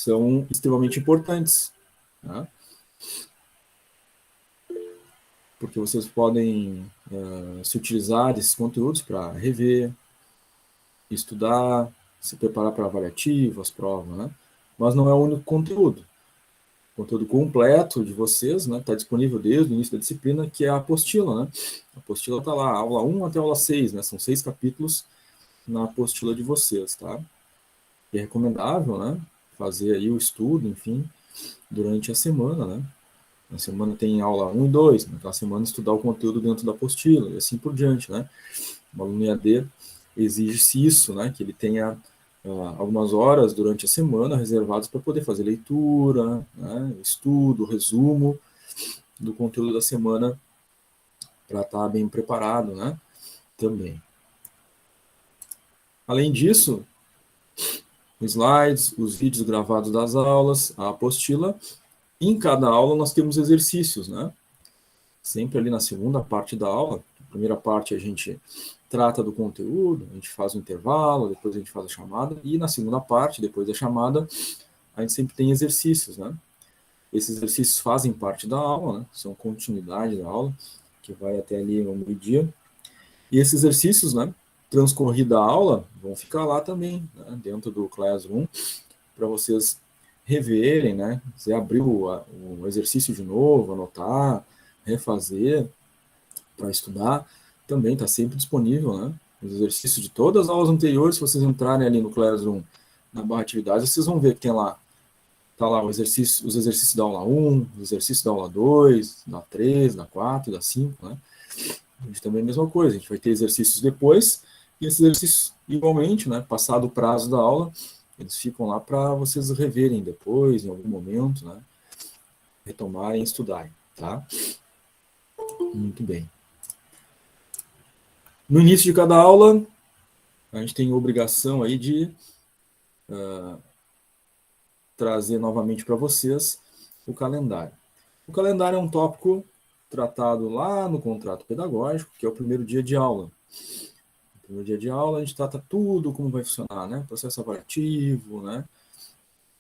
são extremamente importantes, tá? Porque vocês podem se utilizar desses conteúdos para rever, estudar, se preparar para avaliativas, provas, né? Mas não é o único conteúdo. O conteúdo completo de vocês, né, está disponível desde o início da disciplina, que é a apostila, né? A apostila está lá, aula 1 até aula 6, né? São 6 capítulos na apostila de vocês, tá? E é recomendável, né, fazer aí o estudo, enfim, durante a semana, né? Na semana tem aula 1 e 2, naquela semana estudar o conteúdo dentro da apostila, e assim por diante, né? O aluno EAD exige-se isso, né? Que ele tenha algumas horas durante a semana reservadas para poder fazer leitura, né? Estudo, resumo do conteúdo da semana para estar bem preparado, né? Também. Além disso, os slides, os vídeos gravados das aulas, a apostila. Em cada aula nós temos exercícios, né? Sempre ali na segunda parte da aula. A primeira parte a gente trata do conteúdo, a gente faz o intervalo, depois a gente faz a chamada, e na segunda parte, depois da chamada, a gente sempre tem exercícios, né? Esses exercícios fazem parte da aula, né? São continuidade da aula, que vai até ali ao meio-dia. E esses exercícios, né, transcorrida a aula, vão ficar lá também, né, dentro do Classroom, para vocês reverem, né? Você abrir o exercício de novo, anotar, refazer para estudar, também está sempre disponível, né? Os exercícios de todas as aulas anteriores, se vocês entrarem ali no Classroom, na barra atividades, vocês vão ver que tem lá, tá lá os exercícios da aula 1, os exercícios da aula 2, da 3, da 4, da 5, né? A gente também é a mesma coisa, a gente vai ter exercícios depois, e esses exercícios, igualmente, né, passado o prazo da aula, eles ficam lá para vocês reverem depois, em algum momento, né, retomarem e estudarem, tá? Muito bem. No início de cada aula, a gente tem a obrigação aí de trazer novamente para vocês o calendário. O calendário é um tópico tratado lá no contrato pedagógico, que é o primeiro dia de aula. No primeiro dia de aula, a gente trata tudo como vai funcionar, né? Processo avaliativo, né?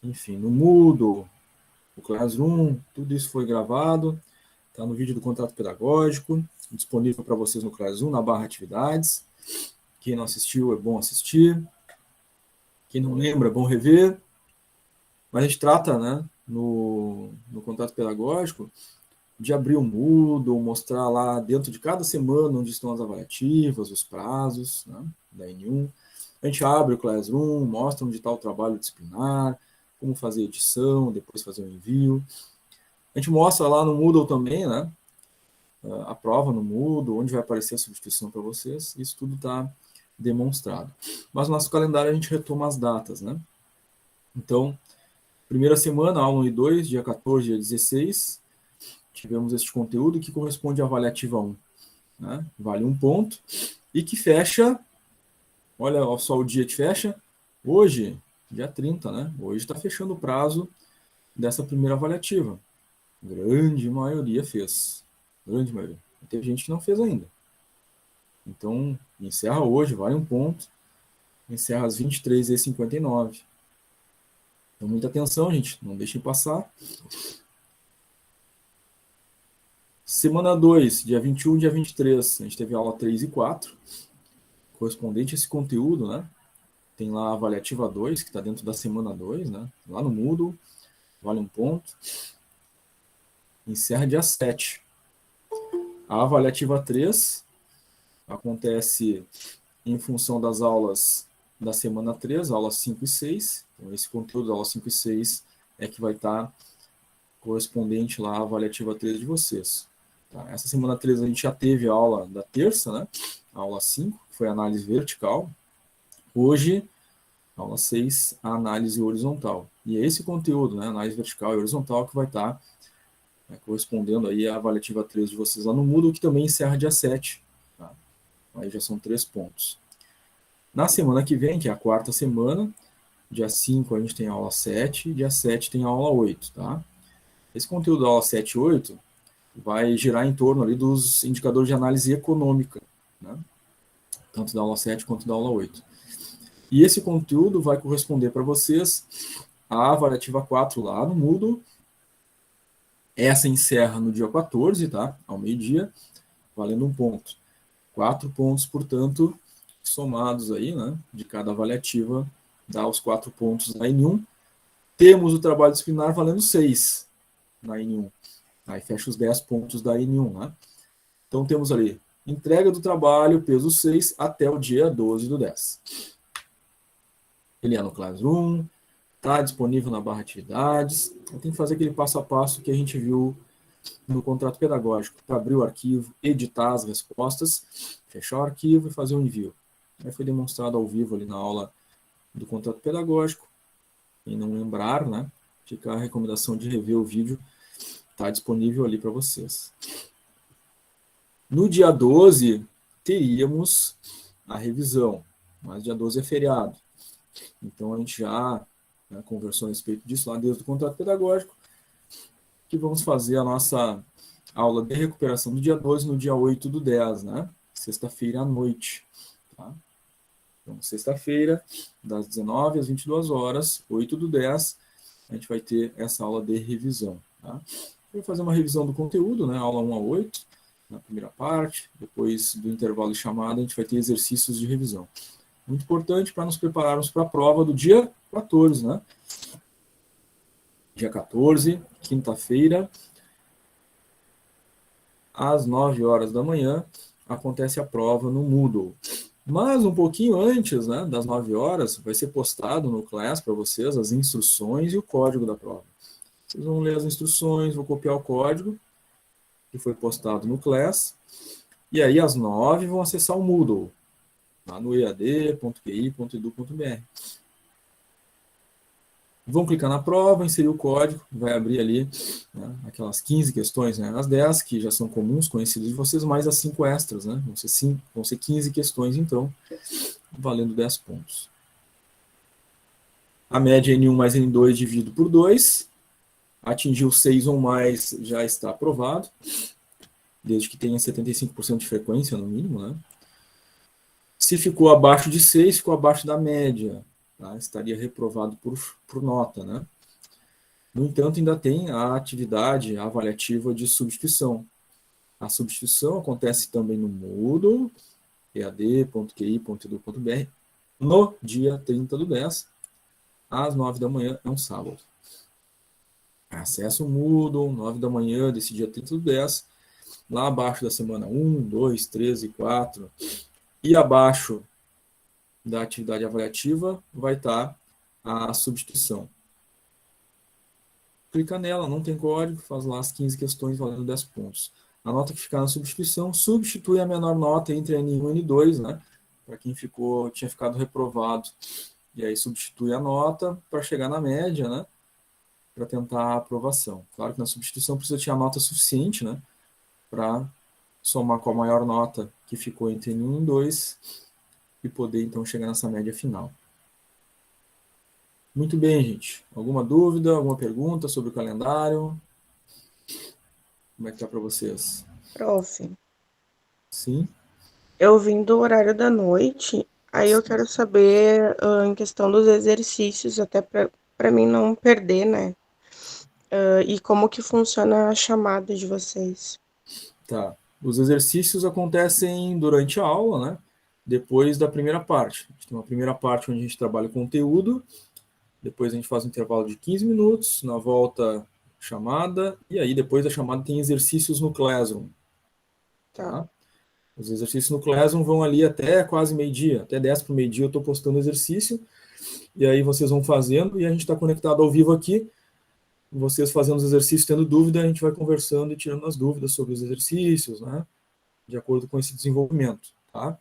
Enfim, no Moodle, o Classroom, tudo isso foi gravado, está no vídeo do contrato pedagógico, disponível para vocês no Classroom, na barra atividades. Quem não assistiu, é bom assistir. Quem não lembra, é bom rever. Mas a gente trata, né, no contrato pedagógico, de abrir o Moodle, mostrar lá dentro de cada semana onde estão as avaliativas, os prazos, né, da N1. A gente abre o Classroom, mostra onde está o trabalho disciplinar, como fazer edição, depois fazer o envio. A gente mostra lá no Moodle também, né, a prova no Moodle, onde vai aparecer a substituição para vocês. Isso tudo está demonstrado. Mas no nosso calendário a gente retoma as datas, né? Então, primeira semana, aula 1 e 2, dia 14 e dia 16, tivemos este conteúdo que corresponde à avaliativa 1, né? Vale 1 ponto, e que fecha, olha só o dia que fecha, hoje, dia 30, né? Hoje está fechando o prazo dessa primeira avaliativa. Grande maioria fez. Grande maioria. Tem gente que não fez ainda. Então, encerra hoje, vale 1 ponto, encerra às 23h59. Então, muita atenção, gente, não deixem passar. Semana 2, dia 21 e dia 23, a gente teve aula 3 e 4, correspondente a esse conteúdo, né? Tem lá a avaliativa 2, que está dentro da semana 2, né? Lá no Moodle, vale 1 ponto. Encerra dia 7. A avaliativa 3 acontece em função das aulas da semana 3, aulas 5 e 6. Então, esse conteúdo da aula 5 e 6 é que vai estar correspondente lá à avaliativa 3 de vocês. Tá? Essa semana 3 a gente já teve a aula da terça, né? A aula 5, que foi a análise vertical. Hoje, aula 6, a análise horizontal. E é esse conteúdo, né, análise vertical e horizontal, que vai estar correspondendo aí à avaliativa 3 de vocês lá no Moodle, que também encerra dia 7. Tá? Aí já são 3 pontos. Na semana que vem, que é a quarta semana, dia 5 a gente tem a aula 7, dia 7 tem a aula 8, tá? Esse conteúdo da aula 7 e 8 vai girar em torno ali dos indicadores de análise econômica, né? Tanto da aula 7 quanto da aula 8. E esse conteúdo vai corresponder para vocês a avaliativa 4 lá no Moodle. Essa encerra no dia 14, tá? Ao meio-dia, valendo 1 ponto. 4 pontos, portanto, somados aí, né? De cada avaliativa, dá os 4 pontos na N1. Temos o trabalho disciplinar valendo 6 na N1. Aí fecha os 10 pontos da N1, né? Então temos ali entrega do trabalho, peso 6, até o dia 12/10. Ele é no Classroom, está disponível na barra atividades. Eu tenho que fazer aquele passo a passo que a gente viu no contrato pedagógico, para abrir o arquivo, editar as respostas, fechar o arquivo e fazer o envio. Aí foi demonstrado ao vivo ali na aula do contrato pedagógico. Quem não lembrar, né, fica a recomendação de rever o vídeo, está disponível ali para vocês. No dia 12, teríamos a revisão, mas dia 12 é feriado. Então, a gente já, né, conversou a respeito disso lá desde o contrato pedagógico, que vamos fazer a nossa aula de recuperação do dia 12 no dia 8/10, né? Sexta-feira à noite. Tá? Então, sexta-feira, das 19 às 22 horas, 8/10, a gente vai ter essa aula de revisão. Tá? Eu vou fazer uma revisão do conteúdo, né? Aula 1 a 8, na primeira parte. Depois do intervalo de chamada, a gente vai ter exercícios de revisão. Muito importante para nos prepararmos para a prova do dia 14, né? Dia 14, quinta-feira, às 9 horas da manhã, acontece a prova no Moodle. Mas um pouquinho antes, né, das 9 horas, vai ser postado no Class para vocês as instruções e o código da prova. Vocês vão ler as instruções, vou copiar o código que foi postado no Class, e aí às 9 vão acessar o Moodle, lá no ead.qi.edu.br. Vão clicar na prova, inserir o código, vai abrir ali, né, aquelas 15 questões, né, as 10 que já são comuns, conhecidas de vocês, mais as 5 extras, né, vão ser 15 questões, então, valendo 10 pontos. A média N1 mais N2 dividido por 2, atingiu 6 ou mais, já está aprovado, desde que tenha 75% de frequência, no mínimo, né. Se ficou abaixo de 6, ficou abaixo da média, tá? Estaria reprovado por nota, né. No entanto, ainda tem a atividade avaliativa de substituição. A substituição acontece também no Moodle, ead.qi.edu.br, no dia 30/10, às 9 da manhã, é um sábado. Acesse o Moodle, 9 da manhã desse dia 30/10, lá abaixo da semana 1, 2, 3 e 4, e abaixo da atividade avaliativa vai estar a substituição. Clica nela, não tem código, faz lá as 15 questões valendo 10 pontos. A nota que ficar na substituição substitui a menor nota entre N1 e N2, né? Para quem tinha ficado reprovado. E aí substitui a nota para chegar na média, né? Para tentar a aprovação. Claro que na substituição precisa ter a nota suficiente, né? Para somar com a maior nota que ficou entre N1 e N2 e poder então chegar nessa média final. Muito bem, gente. Alguma dúvida, alguma pergunta sobre o calendário? Como é que tá para vocês? Prof, Sim? eu vim do horário da noite, aí eu quero saber em questão dos exercícios, até para mim não perder, né? E como que funciona a chamada de vocês. Tá. Os exercícios acontecem durante a aula, né? Depois da primeira parte. A gente tem uma primeira parte onde a gente trabalha o conteúdo, depois a gente faz um intervalo de 15 minutos, na volta chamada, e aí depois da chamada tem exercícios no Classroom. Tá. Tá? Os exercícios no Classroom vão ali até quase meio-dia, até 10 para o meio-dia eu estou postando exercício, e aí vocês vão fazendo, e a gente está conectado ao vivo aqui, vocês fazendo os exercícios, tendo dúvida, a gente vai conversando e tirando as dúvidas sobre os exercícios, né? De acordo com esse desenvolvimento, tá?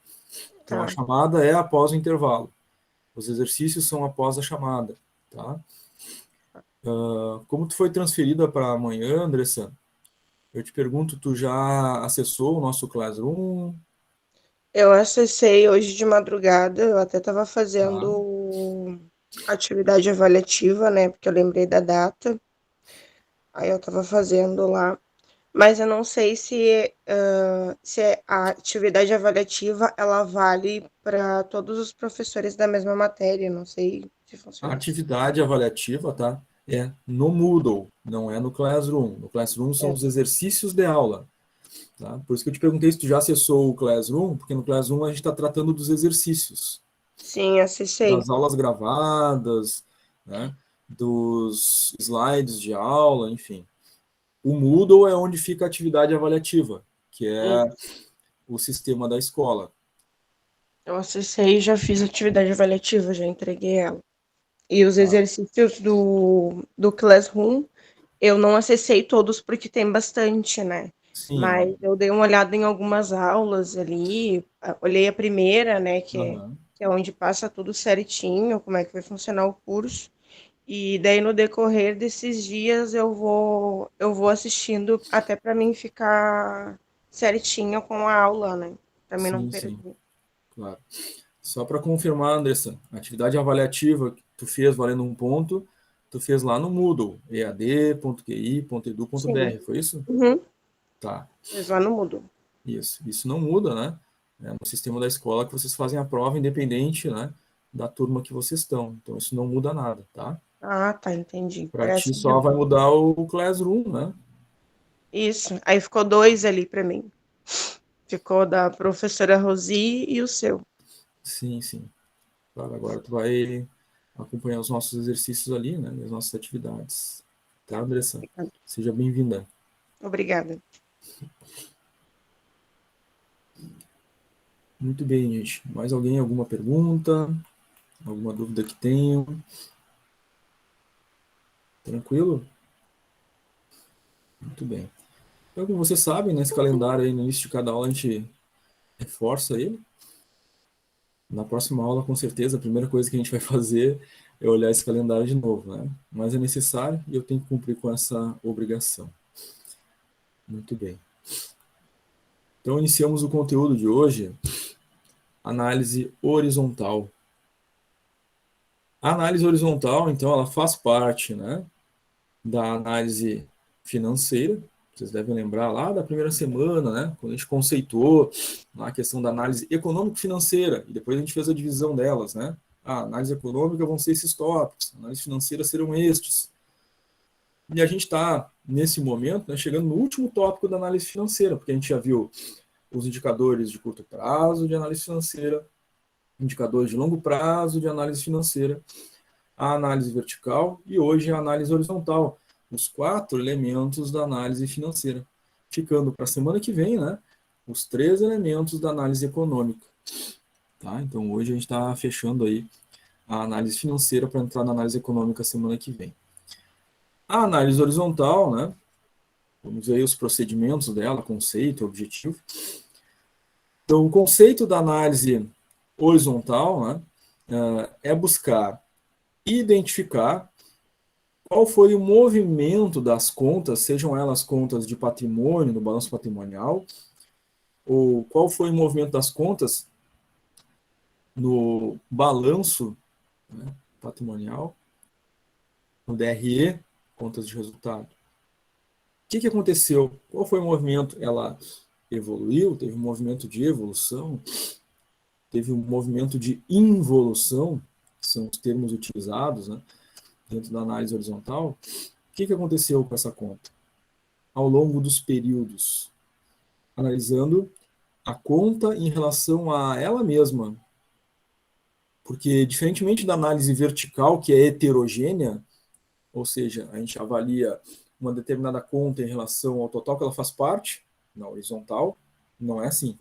Então, a Tá. chamada é após o intervalo. Os exercícios são após a chamada, tá? Como tu foi transferida para amanhã, Andressa, eu te pergunto, tu já acessou o nosso Classroom? Eu acessei hoje de madrugada, eu até estava Tá, fazendo atividade avaliativa, né? Porque eu lembrei da data. Aí eu estava fazendo lá. Mas eu não sei se a atividade avaliativa ela vale para todos os professores da mesma matéria. Não sei se A funciona assim. atividade avaliativa, tá? É no Moodle, não é no Classroom. No Classroom são É, os exercícios de aula, tá? Por isso que eu te perguntei se tu já acessou o Classroom, porque no Classroom a gente está tratando dos exercícios, sim, acessei. das aulas gravadas, né? Dos slides de aula, enfim. O Moodle é onde fica a atividade avaliativa, que é o sistema da escola. Eu acessei e já fiz atividade avaliativa, já entreguei ela. E os Tá? exercícios do Classroom, eu não acessei todos porque tem bastante, né? Sim. Mas eu dei uma olhada em algumas aulas ali, olhei a primeira, né, Aham. que é onde passa tudo certinho, como é que vai funcionar o curso. E daí no decorrer desses dias eu vou assistindo até para mim ficar certinho com a aula, né? Para mim não Sim, sim, perder. claro. Só para confirmar, Andressa, a atividade avaliativa que tu fez valendo um ponto, tu fez lá no Moodle, Sim. ead.qi.edu.br, foi isso? Uhum. Tá, Mas lá no Moodle. isso. Isso não muda, né? É no sistema da escola que vocês fazem a prova independente, né, da turma que vocês estão. Então isso não muda nada, tá? Ah, tá, entendi. Para ti Parece só vai mudar o Classroom, né? isso. Aí ficou dois ali para mim. Ficou da professora Rosi e o seu. Sim, sim. Claro, agora tu vai acompanhar os nossos exercícios ali, né, e as nossas atividades. Tá, Andressa? Seja bem-vinda. Obrigada. Muito bem, gente. Mais alguém, alguma pergunta? Alguma dúvida que tenham? Tranquilo? Muito bem. Então, como vocês sabem, nesse calendário aí, no início de cada aula, a gente reforça ele. Na próxima aula, com certeza, a primeira coisa que a gente vai fazer é olhar esse calendário de novo, né? Mas é necessário e eu tenho que cumprir com essa obrigação. Muito bem. Então, iniciamos o conteúdo de hoje, análise horizontal. A análise horizontal, então, ela faz parte, né, da análise financeira. Vocês devem lembrar lá da primeira semana, né, quando a gente conceituou a questão da análise econômico-financeira, e depois a gente fez a divisão delas, né? A análise econômica vão ser esses tópicos, a análise financeira serão estes. E a gente está, nesse momento, né, chegando no último tópico da análise financeira, porque a gente já viu os indicadores de curto prazo de análise financeira, indicadores de longo prazo de análise financeira, a análise vertical e hoje a análise horizontal, os 4 elementos da análise financeira. Ficando para a semana que vem, né, os 3 elementos da análise econômica. Tá? Então hoje a gente está fechando aí a análise financeira para entrar na análise econômica semana que vem. A análise horizontal, né, vamos ver aí os procedimentos dela, conceito, objetivo. Então o conceito da análise horizontal, né, é buscar identificar qual foi o movimento das contas, sejam elas contas de patrimônio, no balanço patrimonial, ou qual foi o movimento das contas no balanço, né, patrimonial, no DRE, contas de resultado. O que aconteceu? Qual foi o movimento? Ela evoluiu, teve um movimento de evolução, teve um movimento de involução, que são os termos utilizados, né, dentro da análise horizontal. O que aconteceu com essa conta? Ao longo dos períodos, analisando a conta em relação a ela mesma. Porque, diferentemente da análise vertical, que é heterogênea, ou seja, a gente avalia uma determinada conta em relação ao total que ela faz parte, na horizontal, não é assim.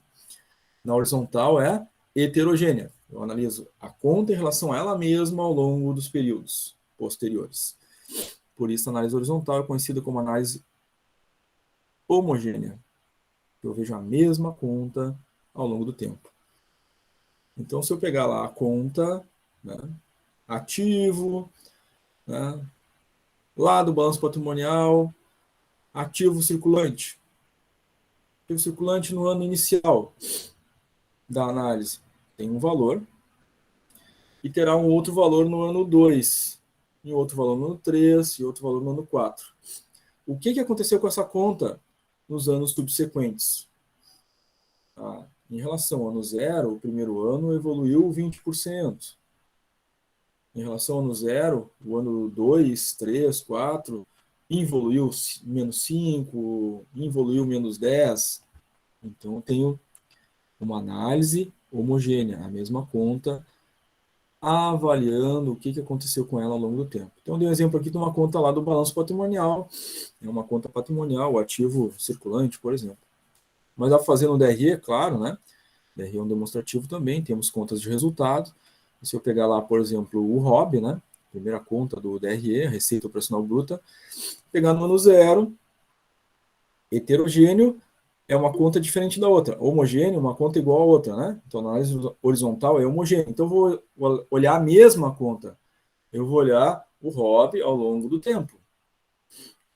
Na horizontal é heterogênea. Eu analiso a conta em relação a ela mesma ao longo dos períodos posteriores. Por isso, a análise horizontal é conhecida como análise homogênea. Eu vejo a mesma conta ao longo do tempo. Então, se eu pegar lá a conta, né, ativo, né, lá do balanço patrimonial, ativo circulante. Ativo circulante no ano inicial da análise tem um valor e terá um outro valor no ano 2, e outro valor no ano 3 e outro valor no ano 4. O que aconteceu com essa conta nos anos subsequentes. Tá? Em relação ao ano zero, o primeiro ano evoluiu 20%. Em relação ao ano zero, o ano 2, 3, 4, evoluiu menos 5, evoluiu menos 10. Então, eu tenho uma análise homogênea, a mesma conta, avaliando o que aconteceu com ela ao longo do tempo. Então, eu dei um exemplo aqui de uma conta lá do balanço patrimonial, é uma conta patrimonial, o ativo circulante, por exemplo. Mas ao fazer no DRE, claro, né? DRE é um demonstrativo também, temos contas de resultado. Se eu pegar lá, por exemplo, o ROB, né? Primeira conta do DRE, Receita Operacional Bruta, pegar no ano zero, heterogêneo é uma conta diferente da outra. Homogêneo, uma conta igual a outra, né? Então, a análise horizontal é homogêneo. Então, eu vou olhar a mesma conta. Eu vou olhar o ROB ao longo do tempo.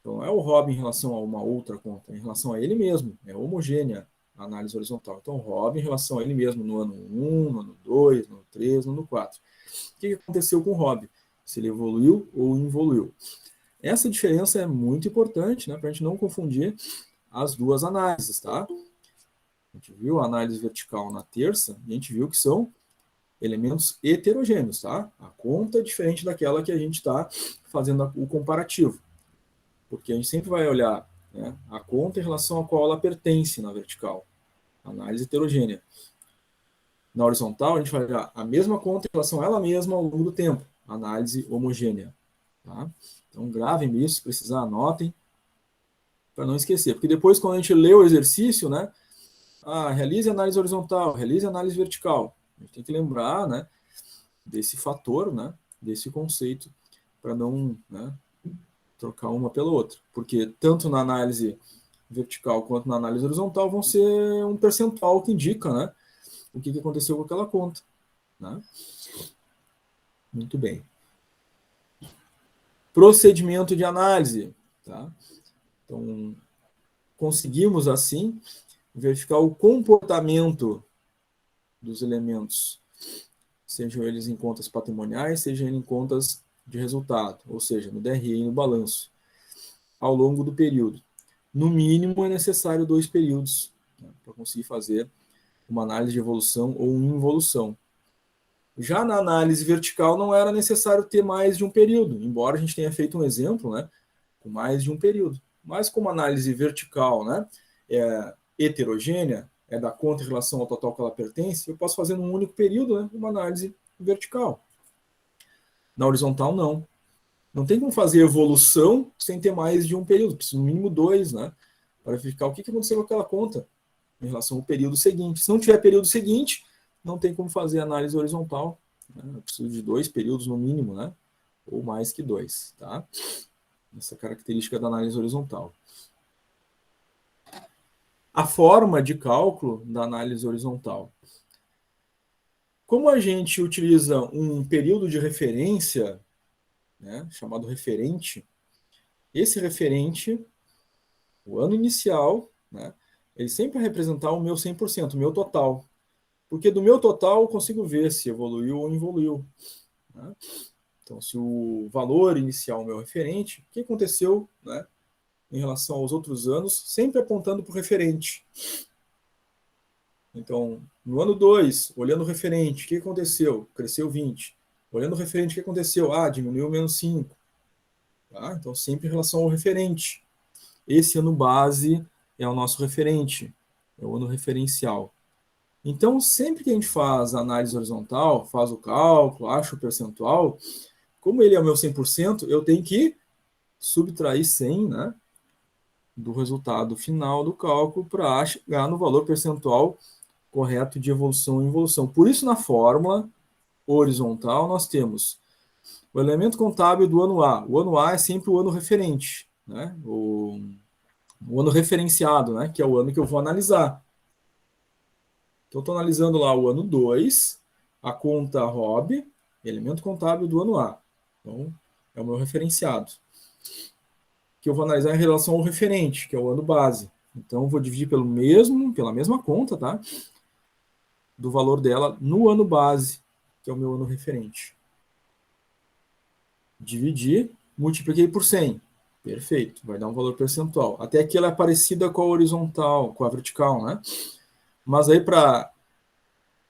Então, não é o ROB em relação a uma outra conta, é em relação a ele mesmo. É homogênea a análise horizontal. Então, o ROB em relação a ele mesmo no ano 1, no ano 2, no ano 3, no ano 4. O que aconteceu com o ROB? Se ele evoluiu ou involuiu. Essa diferença é muito importante, né, para a gente não confundir as duas análises, tá? A gente viu a análise vertical na terça e a gente viu que são elementos heterogêneos, tá? A conta é diferente daquela que a gente está fazendo o comparativo. Porque a gente sempre vai olhar, né, a conta em relação a qual ela pertence na vertical. Análise heterogênea. Na horizontal, a gente vai olhar a mesma conta em relação a ela mesma ao longo do tempo. Análise homogênea. Tá? Então, gravem isso, se precisar, anotem, para não esquecer. Porque depois, quando a gente lê o exercício, né, realize análise horizontal, realize análise vertical. A gente tem que lembrar, né, desse fator, né, desse conceito, para não, né, trocar uma pela outra. Porque tanto na análise vertical quanto na análise horizontal vão ser um percentual que indica, né, o que aconteceu com aquela conta. Né? Muito bem. Procedimento de análise. Tá? Então, conseguimos, assim, verificar o comportamento dos elementos, sejam eles em contas patrimoniais, sejam eles em contas de resultado, ou seja, no DRE e no balanço, ao longo do período. No mínimo, é necessário 2 períodos, né, para conseguir fazer uma análise de evolução ou involução. Já na análise vertical não era necessário ter mais de um período, embora a gente tenha feito um exemplo, né, com mais de um período. Mas como a análise vertical, né, é heterogênea, é da conta em relação ao total que ela pertence, eu posso fazer num único período, né, uma análise vertical. Na horizontal, não. Não tem como fazer evolução sem ter mais de um período, precisa no mínimo 2, né, para verificar o que aconteceu com aquela conta em relação ao período seguinte. Se não tiver período seguinte, não tem como fazer análise horizontal. Né? Eu preciso de 2 períodos no mínimo, né? Ou mais que 2. Tá? Essa característica da análise horizontal. A forma de cálculo da análise horizontal. Como a gente utiliza um período de referência, né, chamado referente, esse referente, o ano inicial, né, ele sempre vai representar o meu 100%, o meu total. Porque do meu total eu consigo ver se evoluiu ou involuiu. Né? Então, se o valor inicial é o meu referente, o que aconteceu, né, em relação aos outros anos, sempre apontando para o referente. Então, no ano 2, olhando o referente, o que aconteceu? Cresceu 20. Olhando o referente, o que aconteceu? Diminuiu menos 5. Tá? Então, sempre em relação ao referente. Esse ano base é o nosso referente, é o ano referencial. Então, sempre que a gente faz a análise horizontal, faz o cálculo, acha o percentual, como ele é o meu 100%, eu tenho que subtrair 100, né, do resultado final do cálculo para chegar no valor percentual correto de evolução e involução. Por isso, na fórmula horizontal, nós temos o elemento contábil do ano A. O ano A é sempre o ano referente, né, o ano referenciado, né, que é o ano que eu vou analisar. Então, estou analisando lá o ano 2, a conta ROB, elemento contábil do ano A. Então, é o meu referenciado. Que eu vou analisar em relação ao referente, que é o ano base. Então, eu vou dividir pela mesma conta, tá? Do valor dela no ano base, que é o meu ano referente. Dividir, multipliquei por 100. Perfeito, vai dar um valor percentual. Até aqui ela é parecida com a horizontal, com a vertical, né? Mas aí para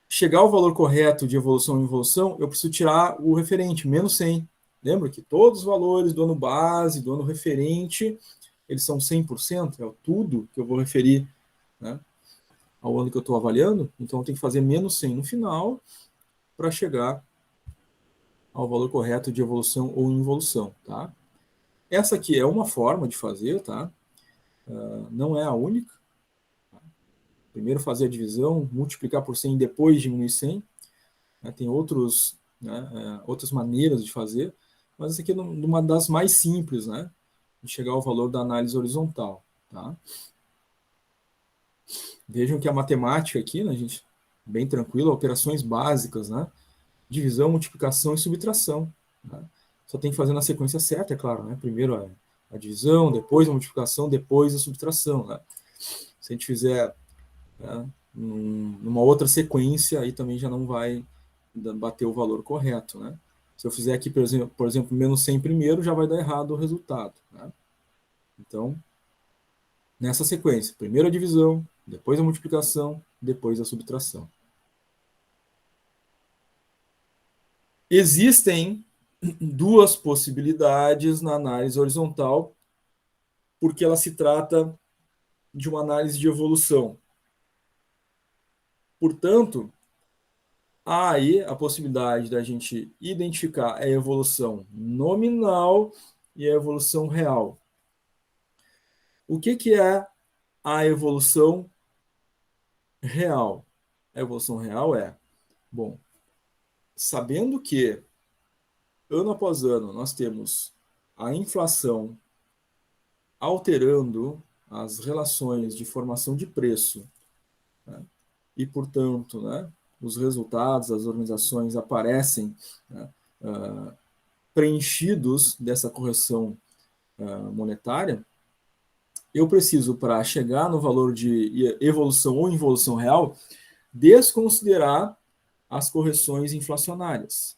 chegar ao valor correto de evolução em evolução, eu preciso tirar o referente, menos 100. Lembra que todos os valores do ano base, do ano referente, eles são 100%, é tudo que eu vou referir, né, ao ano que eu estou avaliando. Então eu tenho que fazer menos 100 no final para chegar ao valor correto de evolução ou involução, tá? Essa aqui é uma forma de fazer, tá? Não é a única. Primeiro fazer a divisão, multiplicar por 100 e depois diminuir 100. Né? Tem outras maneiras de fazer, mas essa aqui é uma das mais simples, né? De chegar ao valor da análise horizontal. Tá? Vejam que a matemática aqui, né, gente, bem tranquila, operações básicas, né? Divisão, multiplicação e subtração. Né? Só tem que fazer na sequência certa, é claro. Né? Primeiro a divisão, depois a multiplicação, depois a subtração. Né? Se a gente fizer, né, numa outra sequência, aí também já não vai bater o valor correto. Né? Se eu fizer aqui, por exemplo, menos 100 primeiro, já vai dar errado o resultado. Né? Então, nessa sequência, primeiro a divisão, depois a multiplicação, depois a subtração. Existem duas possibilidades na análise horizontal, porque ela se trata de uma análise de evolução. Portanto, há aí a possibilidade da gente identificar a evolução nominal e a evolução real. O que é a evolução real? A evolução real é, bom, sabendo que ano após ano nós temos a inflação alterando as relações de formação de preço, né? E, portanto, né, os resultados das organizações aparecem, né, preenchidos dessa correção monetária, eu preciso, para chegar no valor de evolução ou involução real, desconsiderar as correções inflacionárias.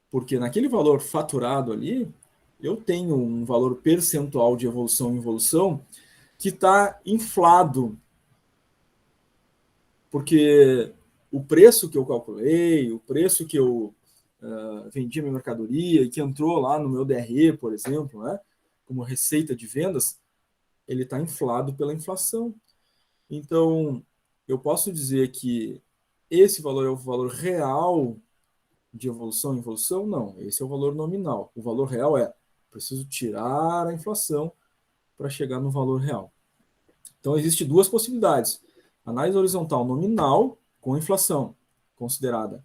Porque naquele valor faturado ali, eu tenho um valor percentual de evolução e involução que está inflado. Porque o preço que eu calculei, o preço que eu vendi a minha mercadoria e que entrou lá no meu DRE, por exemplo, né, como receita de vendas, ele está inflado pela inflação. Então, eu posso dizer que esse valor é o valor real de evolução e involução? Não, esse é o valor nominal. O valor real é, preciso tirar a inflação para chegar no valor real. Então, existem duas possibilidades. Análise horizontal nominal com inflação considerada.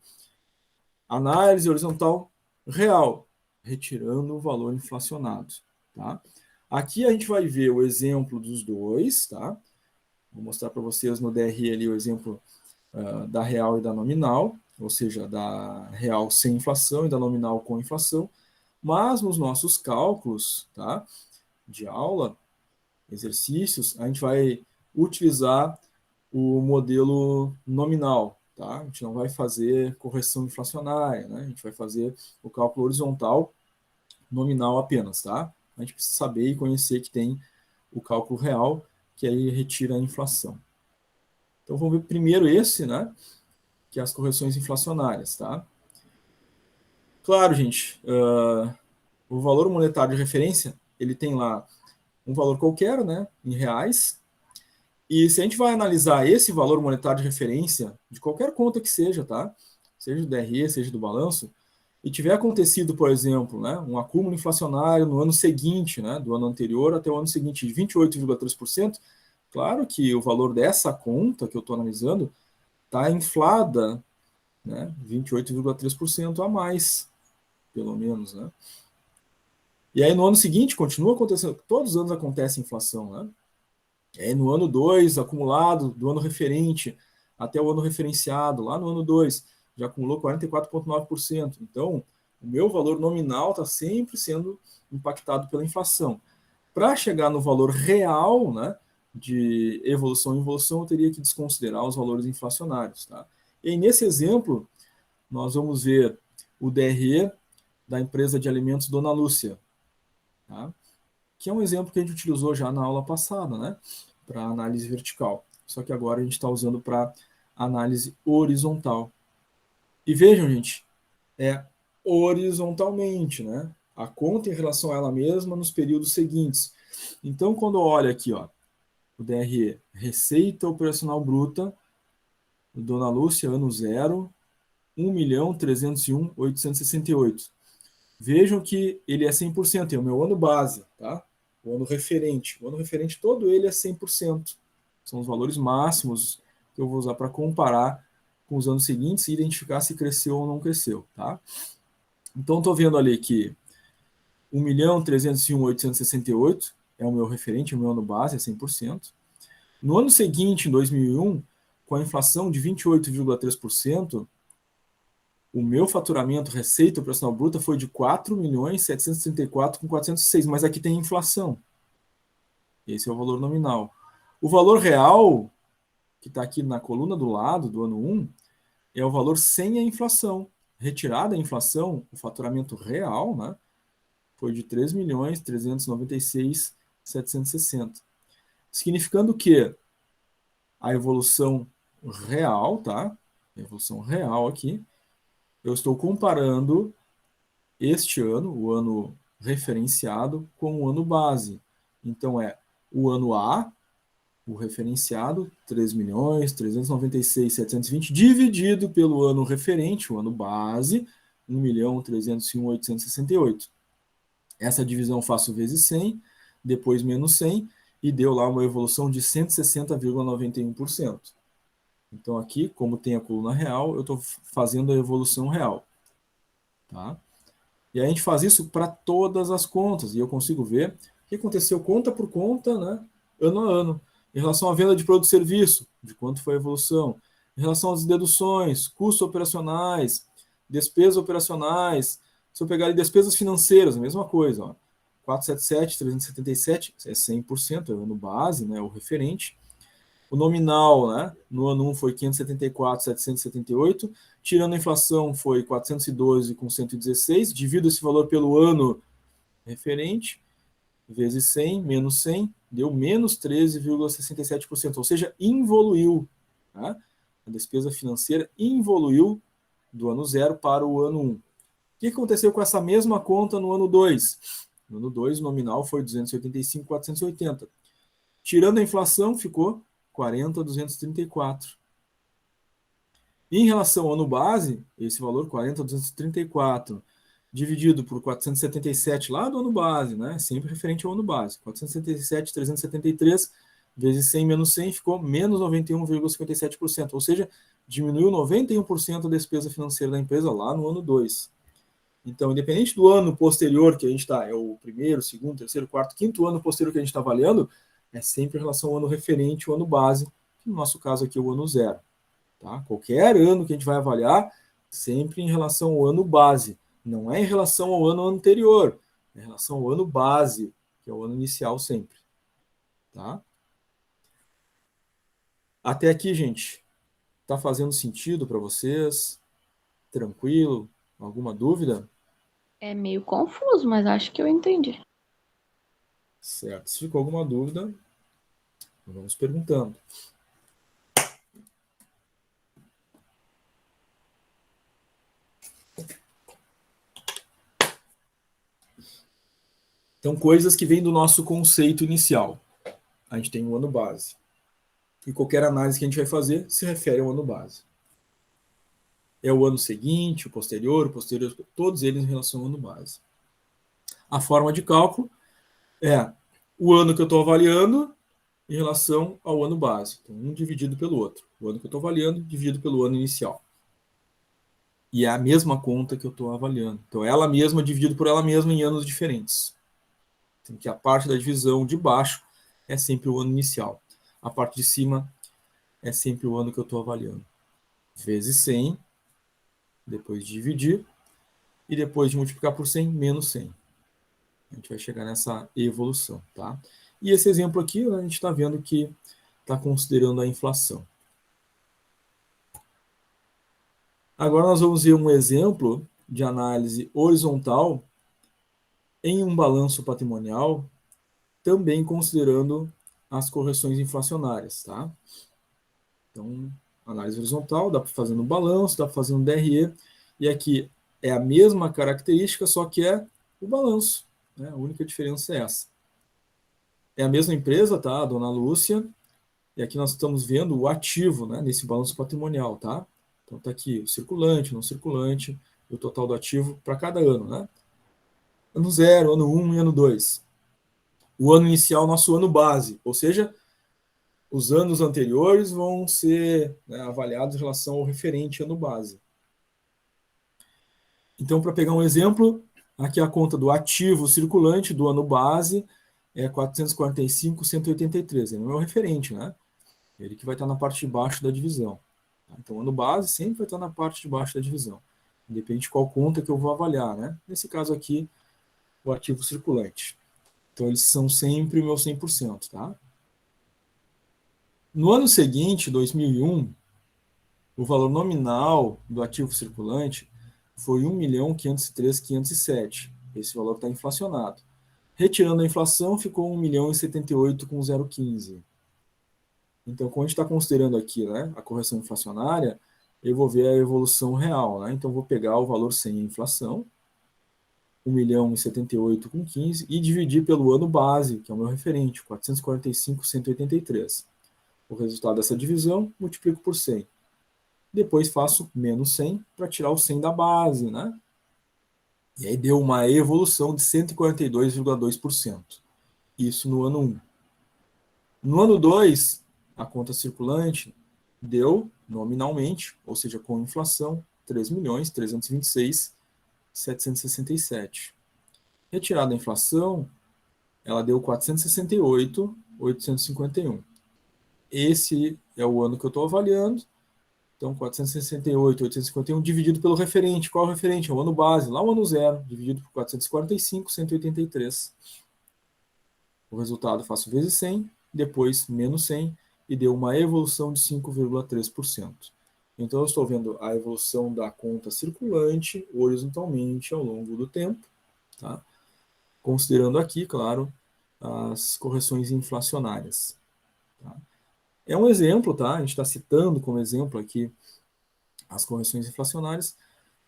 Análise horizontal real, retirando o valor inflacionado. Tá? Aqui a gente vai ver o exemplo dos dois. Tá? Vou mostrar para vocês no DRE ali o exemplo da real e da nominal, ou seja, da real sem inflação e da nominal com inflação. Mas nos nossos cálculos, tá, de aula, exercícios, a gente vai utilizar o modelo nominal. Tá? A gente não vai fazer correção inflacionária, né? A gente vai fazer o cálculo horizontal nominal apenas. Tá? A gente precisa saber e conhecer que tem o cálculo real, que aí retira a inflação. Então vamos ver primeiro esse, né? Que é as correções inflacionárias. Tá? Claro, gente, o valor monetário de referência, ele tem lá um valor qualquer, né, em reais. E se a gente vai analisar esse valor monetário de referência, de qualquer conta que seja, tá? Seja do DRE, seja do balanço, e tiver acontecido, por exemplo, né, um acúmulo inflacionário no ano seguinte, né, do ano anterior até o ano seguinte, de 28,3%, claro que o valor dessa conta que eu estou analisando está inflada, né, 28,3% a mais, pelo menos, né? E aí no ano seguinte continua acontecendo, todos os anos acontece inflação, né? E aí no ano 2, acumulado do ano referente até o ano referenciado, lá no ano 2, já acumulou 44,9%. Então, o meu valor nominal está sempre sendo impactado pela inflação. Para chegar no valor real, né, de evolução e involução, eu teria que desconsiderar os valores inflacionários. Tá? E aí, nesse exemplo, nós vamos ver o DRE da empresa de alimentos Dona Lúcia. tá? Que é um exemplo que a gente utilizou já na aula passada, né? Para análise vertical. Só que agora a gente está usando para análise horizontal. E vejam, gente, é horizontalmente, né? A conta em relação a ela mesma nos períodos seguintes. Então, quando eu olho aqui, ó, o DRE, Receita Operacional Bruta, Dona Lúcia, ano zero, 1.301.868. Vejam que ele é 100%, é o meu ano base, tá? O ano referente. O ano referente todo ele é 100%. São os valores máximos que eu vou usar para comparar com os anos seguintes e identificar se cresceu ou não cresceu, tá? Então, estou vendo ali que 1.301.868 é o meu referente, o meu ano base é 100%. No ano seguinte, em 2001, com a inflação de 28,3%, o meu faturamento, receita operacional bruta, foi de 4.734.406, mas aqui tem inflação. Esse é o valor nominal. O valor real, que está aqui na coluna do lado, do ano 1, é o valor sem a inflação. Retirada a inflação, o faturamento real, né, foi de 3.396.760. Significando que a evolução real, tá? A evolução real aqui, eu estou comparando este ano, o ano referenciado, com o ano base. Então, é o ano A, o referenciado, 3.396.720, dividido pelo ano referente, o ano base, 1.301.868. Essa divisão eu faço vezes 100, depois menos 100, e deu lá uma evolução de 160,91%. Então, aqui, como tem a coluna real, eu estou fazendo a evolução real. Tá? E aí a gente faz isso para todas as contas, e eu consigo ver o que aconteceu conta por conta, né, ano a ano. Em relação à venda de produto e serviço, de quanto foi a evolução. Em relação às deduções, custos operacionais, despesas operacionais. Se eu pegar ali despesas financeiras, a mesma coisa. Ó, 477, 377, é 100%, é o ano base, né, o referente. O nominal, né, no ano 1 foi 574.778, tirando a inflação foi 412,116, divido esse valor pelo ano referente, vezes 100, menos 100, deu menos 13,67%, ou seja, involuiu. Tá? A despesa financeira involuiu do ano 0 para o ano 1. O que aconteceu com essa mesma conta no ano 2? No ano 2, o nominal foi 285.480. Tirando a inflação, ficou 40.234. Em relação ao ano base, esse valor 40.234 dividido por 477 lá do ano base, né? Sempre referente ao ano base. 477.373 vezes 100 menos 100 ficou menos 91,57%, ou seja, diminuiu 91% a despesa financeira da empresa lá no ano 2. Então, independente do ano posterior que a gente está, é o primeiro, segundo, terceiro, quarto, quinto ano posterior que a gente está avaliando, é sempre em relação ao ano referente, o ano base, que no nosso caso aqui é o ano 0. Tá? Qualquer ano que a gente vai avaliar, sempre em relação ao ano base. Não é em relação ao ano anterior, é em relação ao ano base, que é o ano inicial sempre. Tá? Até aqui, gente, está fazendo sentido para vocês? Tranquilo? Alguma dúvida? É meio confuso, mas acho que eu entendi. Certo. Se ficou alguma dúvida, vamos perguntando. Então, coisas que vêm do nosso conceito inicial. A gente tem um ano base. E qualquer análise que a gente vai fazer se refere ao ano base. É o ano seguinte, o posterior, todos eles em relação ao ano base. A forma de cálculo é o ano que eu estou avaliando em relação ao ano base. Então, um dividido pelo outro. O ano que eu estou avaliando dividido pelo ano inicial. E é a mesma conta que eu estou avaliando. Então, ela mesma dividido por ela mesma em anos diferentes. Então, que a parte da divisão de baixo é sempre o ano inicial. A parte de cima é sempre o ano que eu estou avaliando. Vezes 100, depois de dividir, e depois de multiplicar por 100, menos 100. A gente vai chegar nessa evolução. Tá? E esse exemplo aqui, a gente está vendo que está considerando a inflação. Agora nós vamos ver um exemplo de análise horizontal em um balanço patrimonial, também considerando as correções inflacionárias, tá? Então, análise horizontal, dá para fazer no balanço, dá para fazer no DRE, e aqui é a mesma característica, só que é o balanço, né? A única diferença é essa. É a mesma empresa, tá? A dona Lúcia, e aqui nós estamos vendo o ativo, né? Nesse balanço patrimonial, tá? Então tá aqui o circulante, não circulante, o total do ativo para cada ano, né? Ano 0, ano 1 e ano 2. O ano inicial, nosso ano base, ou seja, os anos anteriores vão ser, né, avaliados em relação ao referente ano base. Então, para pegar um exemplo, aqui a conta do ativo circulante do ano base é 445.183. Ele não é o referente, né? Ele que vai estar na parte de baixo da divisão. Então, o ano base sempre vai estar na parte de baixo da divisão. Independente de qual conta que eu vou avaliar, né? Nesse caso aqui, o ativo circulante. Então, eles são sempre o meu 100%, tá? No ano seguinte, 2001, o valor nominal do ativo circulante foi 1.503.507. Esse valor está inflacionado. Retirando a inflação, ficou 1.078.015. Então, como a gente está considerando aqui, né, a correção inflacionária, eu vou ver a evolução real, né? Então, vou pegar o valor sem a inflação, 1.078.15, e dividir pelo ano base, que é o meu referente, 445.183. O resultado dessa divisão, multiplico por 100. Depois faço menos 100 para tirar o 100 da base, né? E aí deu uma evolução de 142,2%. Isso no ano 1. No ano 2, a conta circulante deu, nominalmente, ou seja, com inflação, 3.326.767. Retirada a inflação, ela deu 468.851. Esse é o ano que eu estou avaliando. Então, 468.851 dividido pelo referente. Qual é o referente? É o ano base, lá o ano 0, dividido por 445.183. O resultado faço vezes 100, depois menos 100, e deu uma evolução de 5,3%. Então, eu estou vendo a evolução da conta circulante horizontalmente ao longo do tempo, tá? Considerando aqui, claro, as correções inflacionárias. Tá? É um exemplo, tá? A gente está citando como exemplo aqui as correções inflacionárias,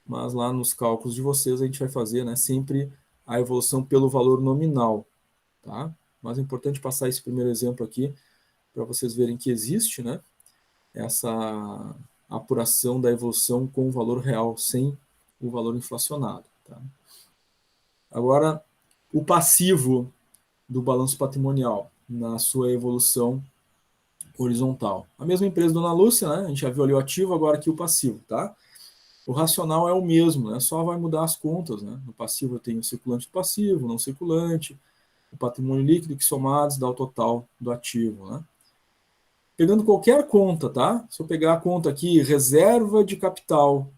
mas lá nos cálculos de vocês a gente vai fazer, né, sempre a evolução pelo valor nominal, tá? Mas é importante passar esse primeiro exemplo aqui para vocês verem que existe, né, essa apuração da evolução com o valor real, sem o valor inflacionado, tá? Agora, o passivo do balanço patrimonial na sua evolução horizontal. A mesma empresa Dona Lúcia, né? A gente já viu ali o ativo, agora aqui o passivo, tá? O racional é o mesmo, né? Só vai mudar as contas, né? No passivo eu tenho o circulante do passivo, não circulante, o patrimônio líquido que somados dá o total do ativo, né? Pegando qualquer conta, tá? Se eu pegar a conta aqui, reserva de capital,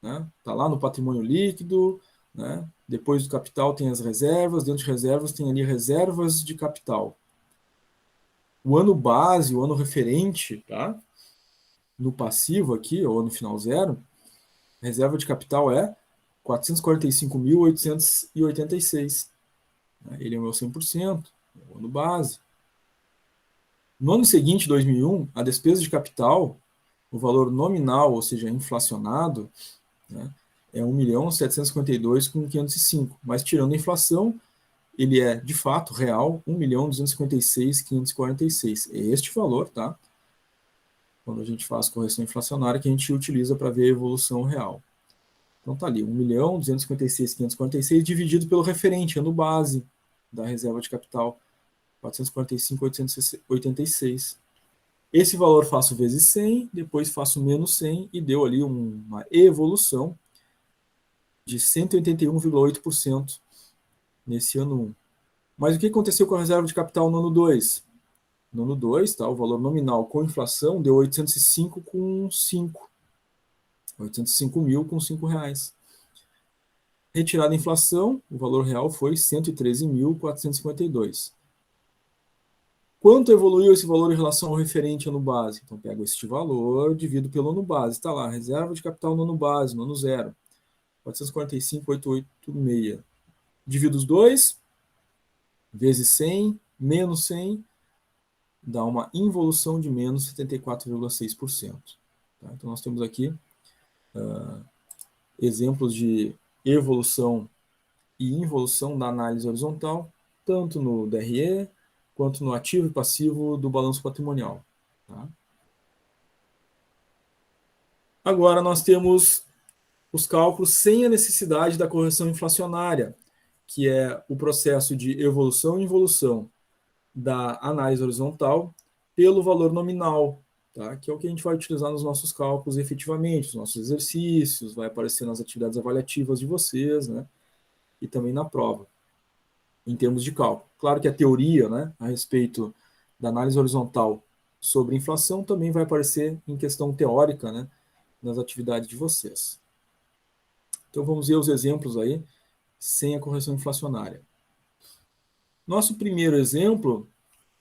né? Tá lá no patrimônio líquido, né? Depois do capital tem as reservas, dentro de reservas tem ali reservas de capital. O ano base, o ano referente, tá? No passivo aqui, ou no final 0, a reserva de capital é 445.886. Ele é o meu 100%, o ano base. No ano seguinte, 2001, a despesa de capital, o valor nominal, ou seja, inflacionado, né, é 1.752.505. Mas tirando a inflação, ele é, de fato, real, 1.256.546. É este valor, tá? Quando a gente faz correção inflacionária, que a gente utiliza para ver a evolução real. Então tá ali, 1.256.546 dividido pelo referente, ano base da reserva de capital, 445.886. Esse valor faço vezes 100, depois faço menos 100 e deu ali uma evolução de 181,8% nesse ano 1. Mas o que aconteceu com a reserva de capital no ano 2? No ano 2, tá, o valor nominal com inflação deu 805,5. 805.000 com R$5. Retirada a inflação, o valor real foi 113.452. Quanto evoluiu esse valor em relação ao referente ano base? Então, pego este valor, divido pelo ano base. Está lá, reserva de capital no ano base, no ano 0. 445.886. Divido os dois, vezes 100, menos 100, dá uma involução de menos 74,6%. Tá? Então, nós temos aqui exemplos de evolução e involução da análise horizontal, tanto no DRE quanto no ativo e passivo do balanço patrimonial. Tá? Agora nós temos os cálculos sem a necessidade da correção inflacionária, que é o processo de evolução e involução da análise horizontal pelo valor nominal, tá? Que é o que a gente vai utilizar nos nossos cálculos efetivamente, nos nossos exercícios, vai aparecer nas atividades avaliativas de vocês, né? E também na prova, em termos de cálculo. Claro que a teoria, né, a respeito da análise horizontal sobre inflação também vai aparecer em questão teórica, né, nas atividades de vocês. Então vamos ver os exemplos aí sem a correção inflacionária. Nosso primeiro exemplo,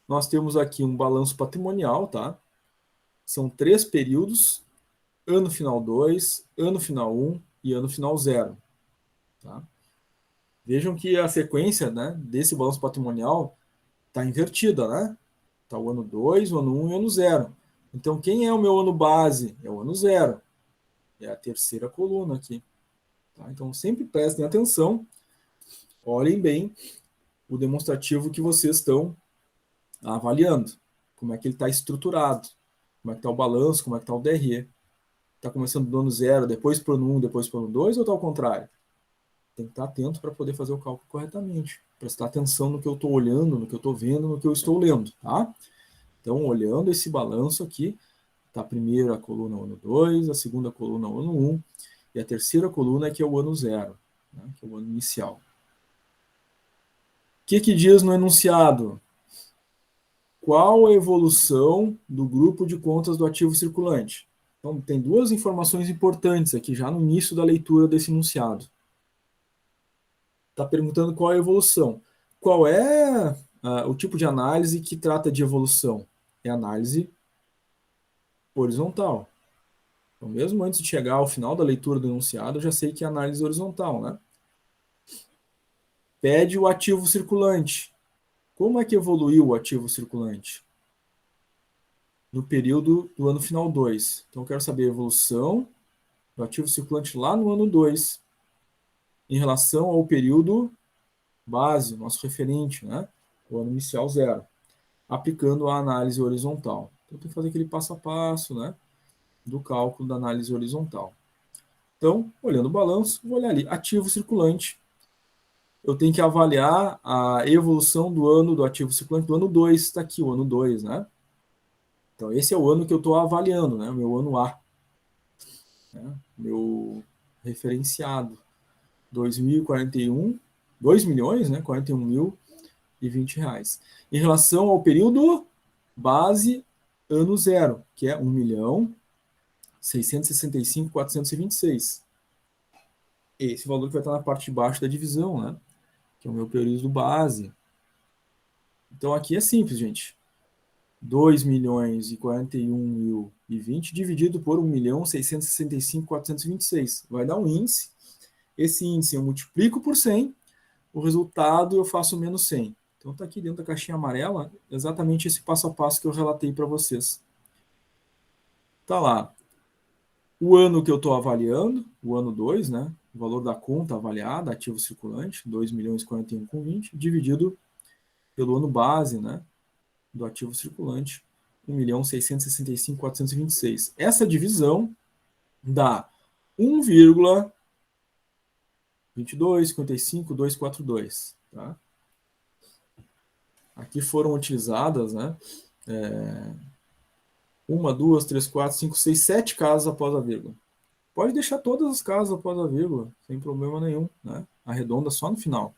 nós temos aqui um balanço patrimonial, tá? São 3 períodos, ano final 2, ano final 1 e ano final 0. Tá? Vejam que a sequência, né, desse balanço patrimonial está invertida, né? Está o ano 2, o ano 1 e o ano 0. Então, quem é o meu ano base? É o ano 0. É a terceira coluna aqui. Tá? Então, sempre prestem atenção, olhem bem o demonstrativo que vocês estão avaliando. Como é que ele está estruturado, como é que está o balanço, como é que está o DRE. Está começando do ano 0, depois para o ano 1, depois para o ano 2, ou está ao contrário? Tem que estar atento para poder fazer o cálculo corretamente. Prestar atenção no que eu estou olhando, no que eu estou vendo, no que eu estou lendo. Tá? Então, olhando esse balanço aqui, está a primeira coluna o ano 2, a segunda coluna o ano 1, e a terceira coluna é que é o ano 0, né, que é o ano inicial. O que diz no enunciado? Qual a evolução do grupo de contas do ativo circulante? Então, tem 2 informações importantes aqui, já no início da leitura desse enunciado. Está perguntando qual é a evolução. Qual é o tipo de análise que trata de evolução? É análise horizontal. Então, mesmo antes de chegar ao final da leitura do enunciado, eu já sei que é análise horizontal, né? Pede o ativo circulante. Como é que evoluiu o ativo circulante? No período do ano final 2. Então, eu quero saber a evolução do ativo circulante lá no ano 2, em relação ao período base, nosso referente, né? O ano inicial 0, aplicando a análise horizontal. Então, tem que fazer aquele passo a passo, né? Do cálculo da análise horizontal. Então, olhando o balanço, vou olhar ali, ativo circulante. Eu tenho que avaliar a evolução do ano do ativo circulante do ano 2, está aqui o ano 2, né? Então, esse é o ano que eu estou avaliando, né? O meu ano A. Né? Meu referenciado. 2041, 2 milhões, né? 41.020 reais. Em relação ao período base ano 0, que é 1.665.426. Esse valor que vai estar na parte de baixo da divisão, né? Que é o meu período base. Então, aqui é simples, gente. 2.041.020 dividido por 1.665.426. Vai dar um índice. Esse índice eu multiplico por 100, o resultado eu faço menos 100. Então está aqui dentro da caixinha amarela exatamente esse passo a passo que eu relatei para vocês. Está lá o ano que eu estou avaliando, o ano 2, né? O valor da conta avaliada, ativo circulante, 2.041.020, dividido pelo ano base, né? Do ativo circulante, 1.665.426. Essa divisão dá 1,2255.242, tá? Aqui foram utilizadas, né? 1, 2, 3, 4, 5, 6, 7 casas após a vírgula. Pode deixar todas as casas após a vírgula, sem problema nenhum, né? Arredonda só no final.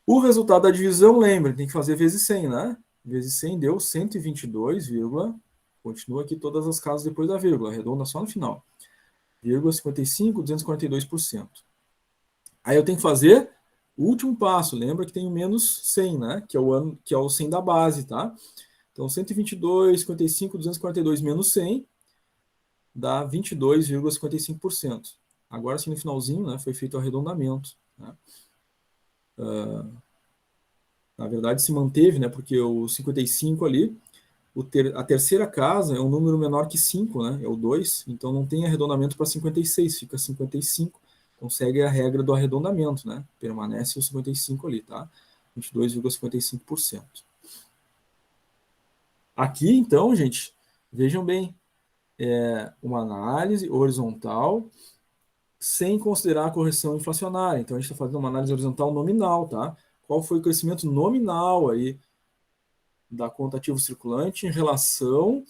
O resultado da divisão, lembra, tem que fazer vezes 100, né? Vezes 100 deu 122, continua aqui todas as casas depois da vírgula, arredonda só no final. 55, 242%. Aí eu tenho que fazer o último passo, lembra que tem o menos 100, né? Que é o 100 da base, tá? Então, 122, 55, 242 menos 100 dá 22,55%. Agora, assim, no finalzinho, né, foi feito o arredondamento. Né? Na verdade, se manteve, né? Porque o 55 ali, a terceira casa é um número menor que 5, né? É o 2, então não tem arredondamento para 56, fica 55. Então segue a regra do arredondamento, né? Permanece o 55 ali, tá? 22,55%. Aqui, então, gente, vejam bem, é uma análise horizontal sem considerar a correção inflacionária. Então, a gente está fazendo uma análise horizontal nominal, tá? Qual foi o crescimento nominal aí da conta ativo circulante em relação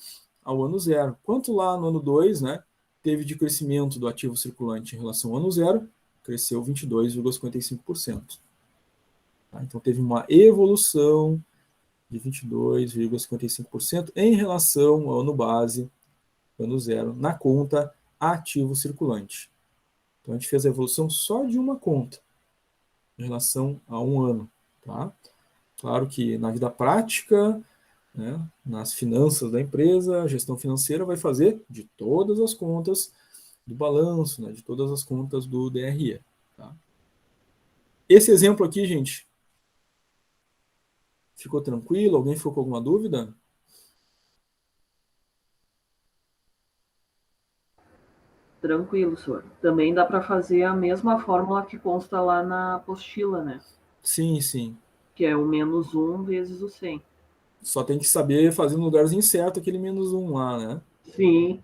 ao ano zero? Quanto lá no ano 2, né, teve de crescimento do ativo circulante em relação ao ano zero? Cresceu 22,55%. Tá? Então, teve uma evolução de 22,55% em relação ao ano base, ano zero, na conta ativo circulante. Então, a gente fez a evolução só de uma conta, em relação a um ano. Tá? Claro que na vida prática, né, nas finanças da empresa, a gestão financeira vai fazer de todas as contas do balanço, né, de todas as contas do DRE. Tá? Esse exemplo aqui, gente, ficou tranquilo? Alguém ficou com alguma dúvida? Tranquilo, senhor. Também dá para fazer a mesma fórmula que consta lá na apostila, né? Sim, sim. Que é o menos 1 vezes o 100. Só tem que saber fazer no lugarzinho certo aquele menos 1 lá, né? Sim.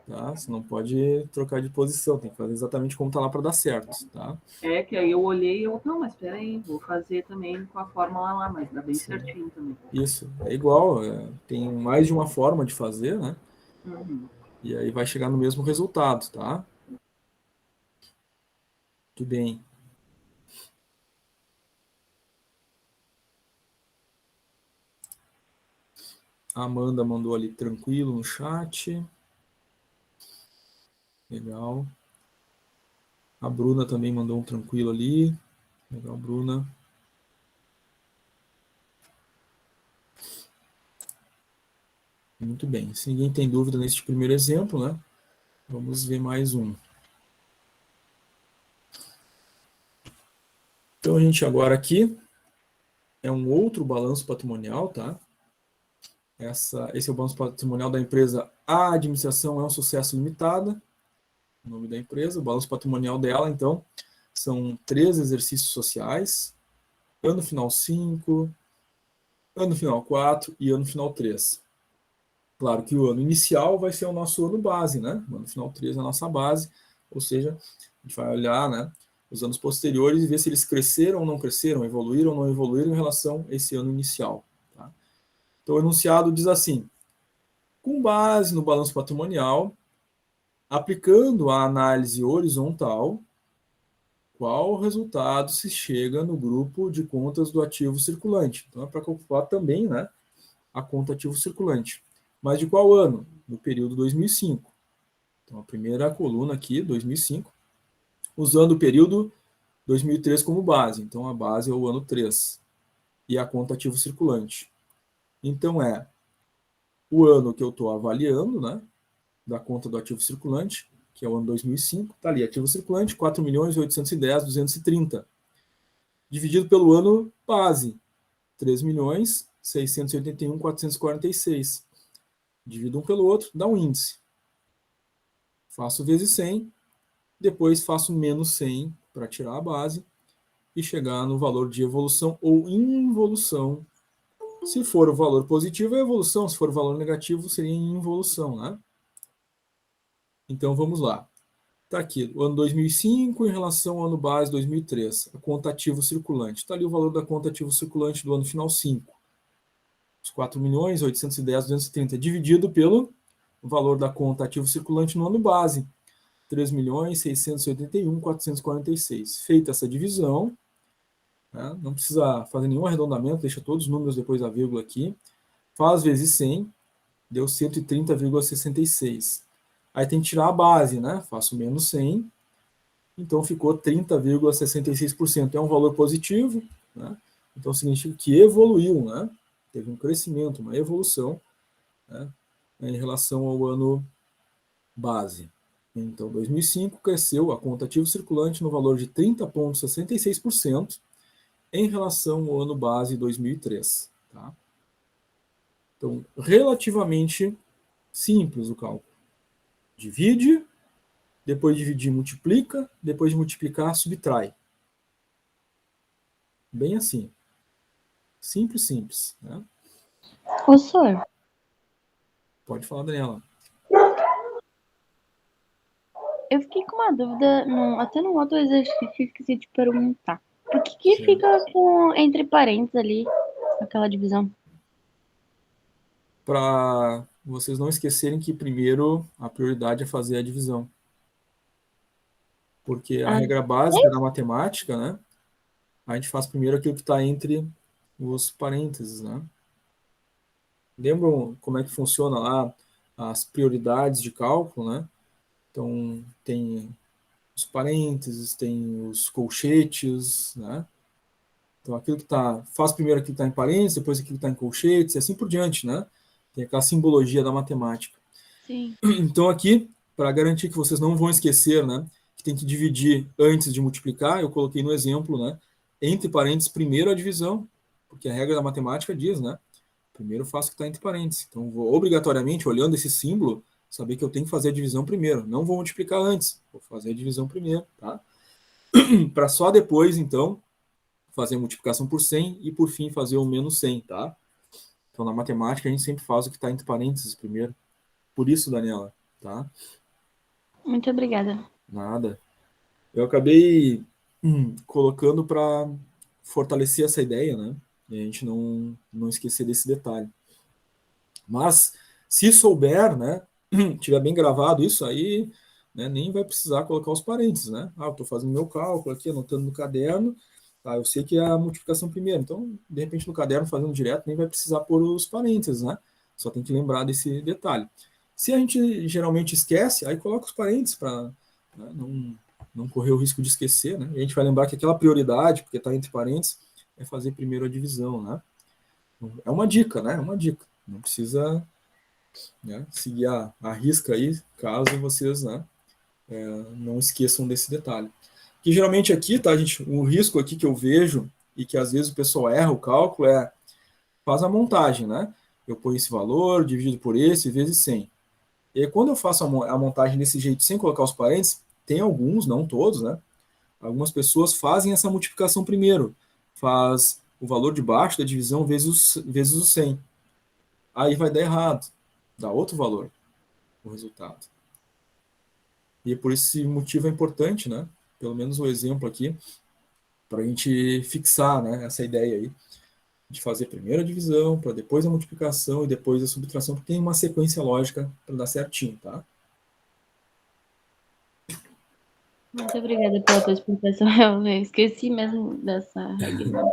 Tá? Você não pode trocar de posição, tem que fazer exatamente como tá lá para dar certo, tá? É que aí eu olhei e eu, não, mas peraí, vou fazer também com a fórmula lá, mas dá bem Sim. certinho também. Isso, é igual, tem mais de uma forma de fazer, né? Uhum. E aí vai chegar no mesmo resultado, tá? Tudo bem. A Amanda mandou ali tranquilo no chat. Legal. A Bruna também mandou um tranquilo ali. Legal, Bruna. Muito bem. Se ninguém tem dúvida neste primeiro exemplo, né? Vamos ver mais um. Então, a gente agora aqui é um outro balanço patrimonial, tá? Esse é o balanço patrimonial da empresa A Administração é um Sucesso Limitada. O nome da empresa, o balanço patrimonial dela, então, são 3 exercícios sociais, ano final 5, ano final 4 e ano final 3. Claro que o ano inicial vai ser o nosso ano base, né? O ano final 3 é a nossa base, ou seja, a gente vai olhar, né, os anos posteriores e ver se eles cresceram ou não cresceram, evoluíram ou não evoluíram em relação a esse ano inicial. Tá? Então, o enunciado diz assim: com base no balanço patrimonial, aplicando a análise horizontal, qual resultado se chega no grupo de contas do ativo circulante? Então, é para calcular também, né, a conta ativo circulante. Mas de qual ano? No período 2005. Então, a primeira coluna aqui, 2005, usando o período 2003 como base. Então, a base é o ano 3. E a conta ativo circulante. Então, é o ano que eu estou avaliando, né, da conta do ativo circulante, que é o ano 2005. Está ali, ativo circulante, 4.810.230. Dividido pelo ano base, 3.681.446. Divido um pelo outro, dá um índice. Faço vezes 100, depois faço menos 100 para tirar a base e chegar no valor de evolução ou involução. Se for o valor positivo, é evolução. Se for o valor negativo, seria involução, né? Então, vamos lá. Está aqui, o ano 2005 em relação ao ano base 2003. A conta ativo circulante. Está ali o valor da conta ativo circulante do ano final 5. Os 4.810.230, dividido pelo valor da conta ativo circulante no ano base, 3.681.446. Feita essa divisão, né, não precisa fazer nenhum arredondamento, deixa todos os números depois da vírgula aqui, faz vezes 100, deu 130,66. Aí tem que tirar a base, né? Faço menos 100, então ficou 30,66%. É um valor positivo, né? Então significa que evoluiu, né? Teve um crescimento, uma evolução, né, em relação ao ano base. Então, 2005 cresceu a conta ativo circulante no valor de 30,66% em relação ao ano base 2003. Tá? Então, relativamente simples o cálculo. Divide, depois de dividir, multiplica, depois de multiplicar, subtrai. Bem assim. Simples, simples. Né? Ô, senhor, Pode falar, Daniela. eu fiquei com uma dúvida, até no outro exercício esqueci de perguntar. Por que Certo. fica com entre parênteses ali, aquela divisão? Para vocês não esquecerem que primeiro a prioridade é fazer a divisão. Porque a Ah, regra básica da matemática, né? A gente faz primeiro aquilo que está entre os parênteses, né? Lembram como é que funciona lá as prioridades de cálculo, né? Então, tem os parênteses, tem os colchetes, né? Então, aquilo que está... Faz primeiro aquilo que está em parênteses, depois aquilo que está em colchetes, e assim por diante, né? Tem aquela simbologia da matemática. sim. Então, aqui, para garantir que vocês não vão esquecer, né? Que tem que dividir antes de multiplicar, eu coloquei no exemplo, né? Entre parênteses, primeiro a divisão, porque a regra da matemática diz, né? Primeiro eu faço o que está entre parênteses. Então, vou obrigatoriamente, olhando esse símbolo, saber que eu tenho que fazer a divisão primeiro. Não vou multiplicar antes, vou fazer a divisão primeiro, tá? Para só depois, então, fazer a multiplicação por 100 e, por fim, fazer o menos 100, tá? Então, na matemática, a gente sempre faz o que está entre parênteses primeiro. Por isso, Daniela, tá? Muito obrigada. Nada. Eu acabei colocando para fortalecer essa ideia, né? E a gente não esquecer desse detalhe. Mas, se souber, né? Tiver bem gravado isso aí, né, nem vai precisar colocar os parênteses, né? Ah, eu estou fazendo meu cálculo aqui, anotando no caderno, tá? Eu sei que é a multiplicação primeiro, então, de repente, no caderno, fazendo direto, nem vai precisar pôr os parênteses, né? Só tem que lembrar desse detalhe. Se a gente geralmente esquece, aí coloca os parênteses para, né, não correr o risco de esquecer, né? E a gente vai lembrar que aquela prioridade, porque está entre parênteses, é fazer primeiro a divisão, né? É uma dica, né? É uma dica. Não precisa, né, seguir a risca aí, caso vocês, né, não esqueçam desse detalhe. Que geralmente aqui, tá, gente, o risco aqui que eu vejo e que às vezes o pessoal erra o cálculo faz a montagem, né? Eu ponho esse valor, dividido por esse, vezes 100. E aí, quando eu faço a montagem desse jeito, sem colocar os parênteses, tem alguns, não todos, né? Algumas pessoas fazem essa multiplicação primeiro. Faz o valor de baixo da divisão vezes o 100. Aí vai dar errado. Dá outro valor o resultado. E por esse motivo é importante, né? Pelo menos o exemplo aqui, para a gente fixar, né, essa ideia aí de fazer primeiro a divisão, para depois a multiplicação e depois a subtração, porque tem uma sequência lógica para dar certinho, tá? Muito obrigada pela tua explicação. Eu esqueci mesmo dessa regra.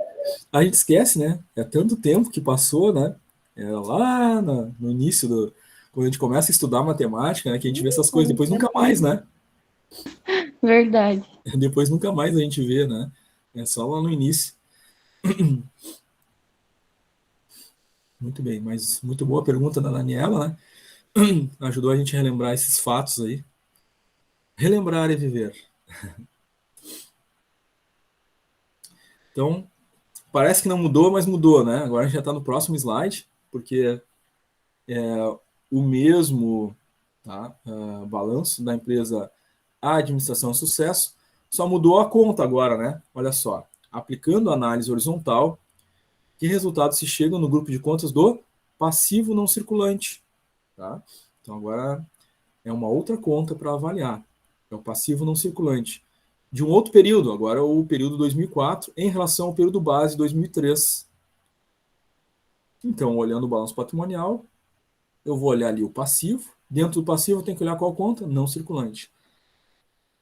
A gente esquece, né? É tanto tempo que passou, né? É lá no início quando a gente começa a estudar matemática, né, que a gente vê essas coisas, depois nunca mais, né? Verdade. Depois nunca mais a gente vê, né? É só lá no início. Muito bem, mas muito boa pergunta da Daniela, né? Ajudou a gente a relembrar esses fatos aí. Relembrar é viver. Então, parece que não mudou, mas mudou, né? Agora a gente já está no próximo slide, porque o mesmo, tá, balanço da empresa A Administração Sucesso, só mudou a conta agora, né? Olha só, aplicando a análise horizontal, que resultados se chegam no grupo de contas do passivo não circulante, tá? Então agora é uma outra conta para avaliar, é o passivo não circulante. De um outro período, agora o período 2004, em relação ao período base 2003. Então, olhando o balanço patrimonial, eu vou olhar ali o passivo. Dentro do passivo, eu tenho que olhar qual conta? Não circulante.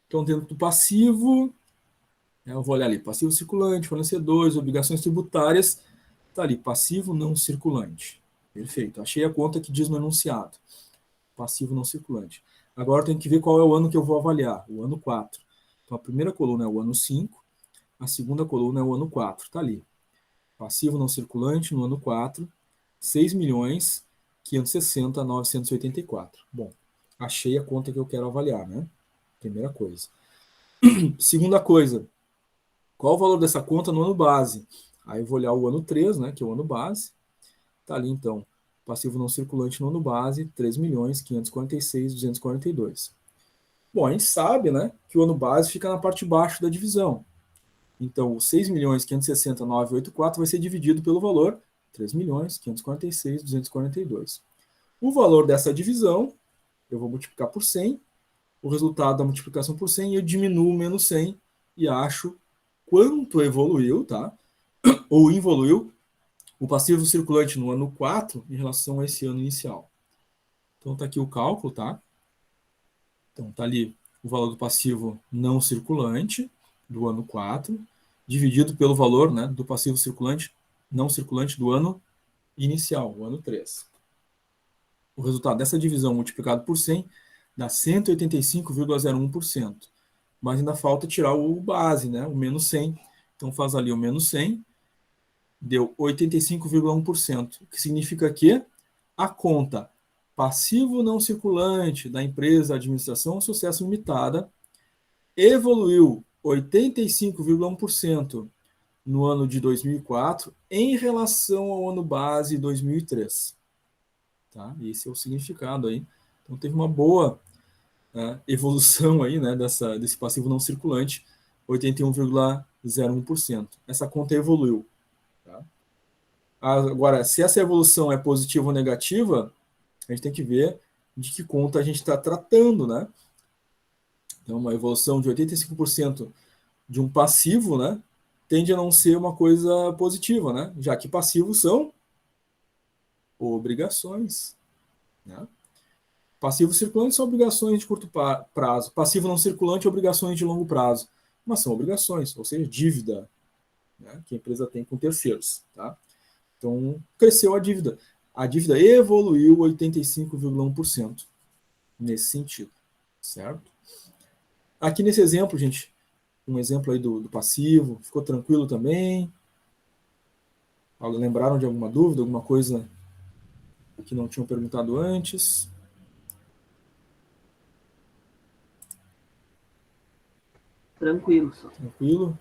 Então, dentro do passivo, eu vou olhar ali passivo circulante, fornecedores, obrigações tributárias. Está ali, passivo não circulante. Perfeito. Achei a conta que diz no enunciado. Passivo não circulante. Agora eu tenho que ver qual é o ano que eu vou avaliar. O ano 4. Então, a primeira coluna é o ano 5. A segunda coluna é o ano 4. Está ali. Passivo não circulante no ano 4, 6.560.984. Bom, achei a conta que eu quero avaliar, né? Primeira coisa. Segunda coisa, qual o valor dessa conta no ano base? Aí eu vou olhar o ano 3, né, que é o ano base. Tá ali, então, passivo não circulante no ano base, 3.546.242. Bom, a gente sabe, né, que o ano base fica na parte de baixo da divisão. Então, o 6.560.984 vai ser dividido pelo valor 3.546.242. O valor dessa divisão, eu vou multiplicar por 100, o resultado da multiplicação por 100, eu diminuo menos 100 e acho quanto evoluiu, tá? Ou evoluiu o passivo circulante no ano 4 em relação a esse ano inicial. Então tá aqui o cálculo, tá? Então tá ali o valor do passivo não circulante do ano 4, dividido pelo valor, né, do passivo circulante não circulante do ano inicial, o ano 3. O resultado dessa divisão multiplicado por 100 dá 185,01%. Mas ainda falta tirar o base, né, o menos 100. Então faz ali o menos 100, deu 85,1%, o que significa que a conta passivo não circulante da empresa Administração Sucesso Limitada evoluiu 85,1% no ano de 2004 em relação ao ano base 2003. Tá? Esse é o significado aí. Então teve uma boa evolução aí, né, desse passivo não circulante, 81,01%. Essa conta evoluiu. Tá? Agora, se essa evolução é positiva ou negativa, a gente tem que ver de que conta a gente está tratando, né? Então, uma evolução de 85% de um passivo, né, tende a não ser uma coisa positiva, né? Já que passivos são obrigações, né? Passivo circulante são obrigações de curto prazo. Passivo não circulante, obrigações de longo prazo. Mas são obrigações, ou seja, dívida, né, que a empresa tem com terceiros, tá? Então, cresceu a dívida. A dívida evoluiu 85,1% nesse sentido, certo? Aqui nesse exemplo, gente, um exemplo aí do passivo, ficou tranquilo também? Lembraram de alguma dúvida, alguma coisa que não tinham perguntado antes? Tranquilo, só. Tranquilo?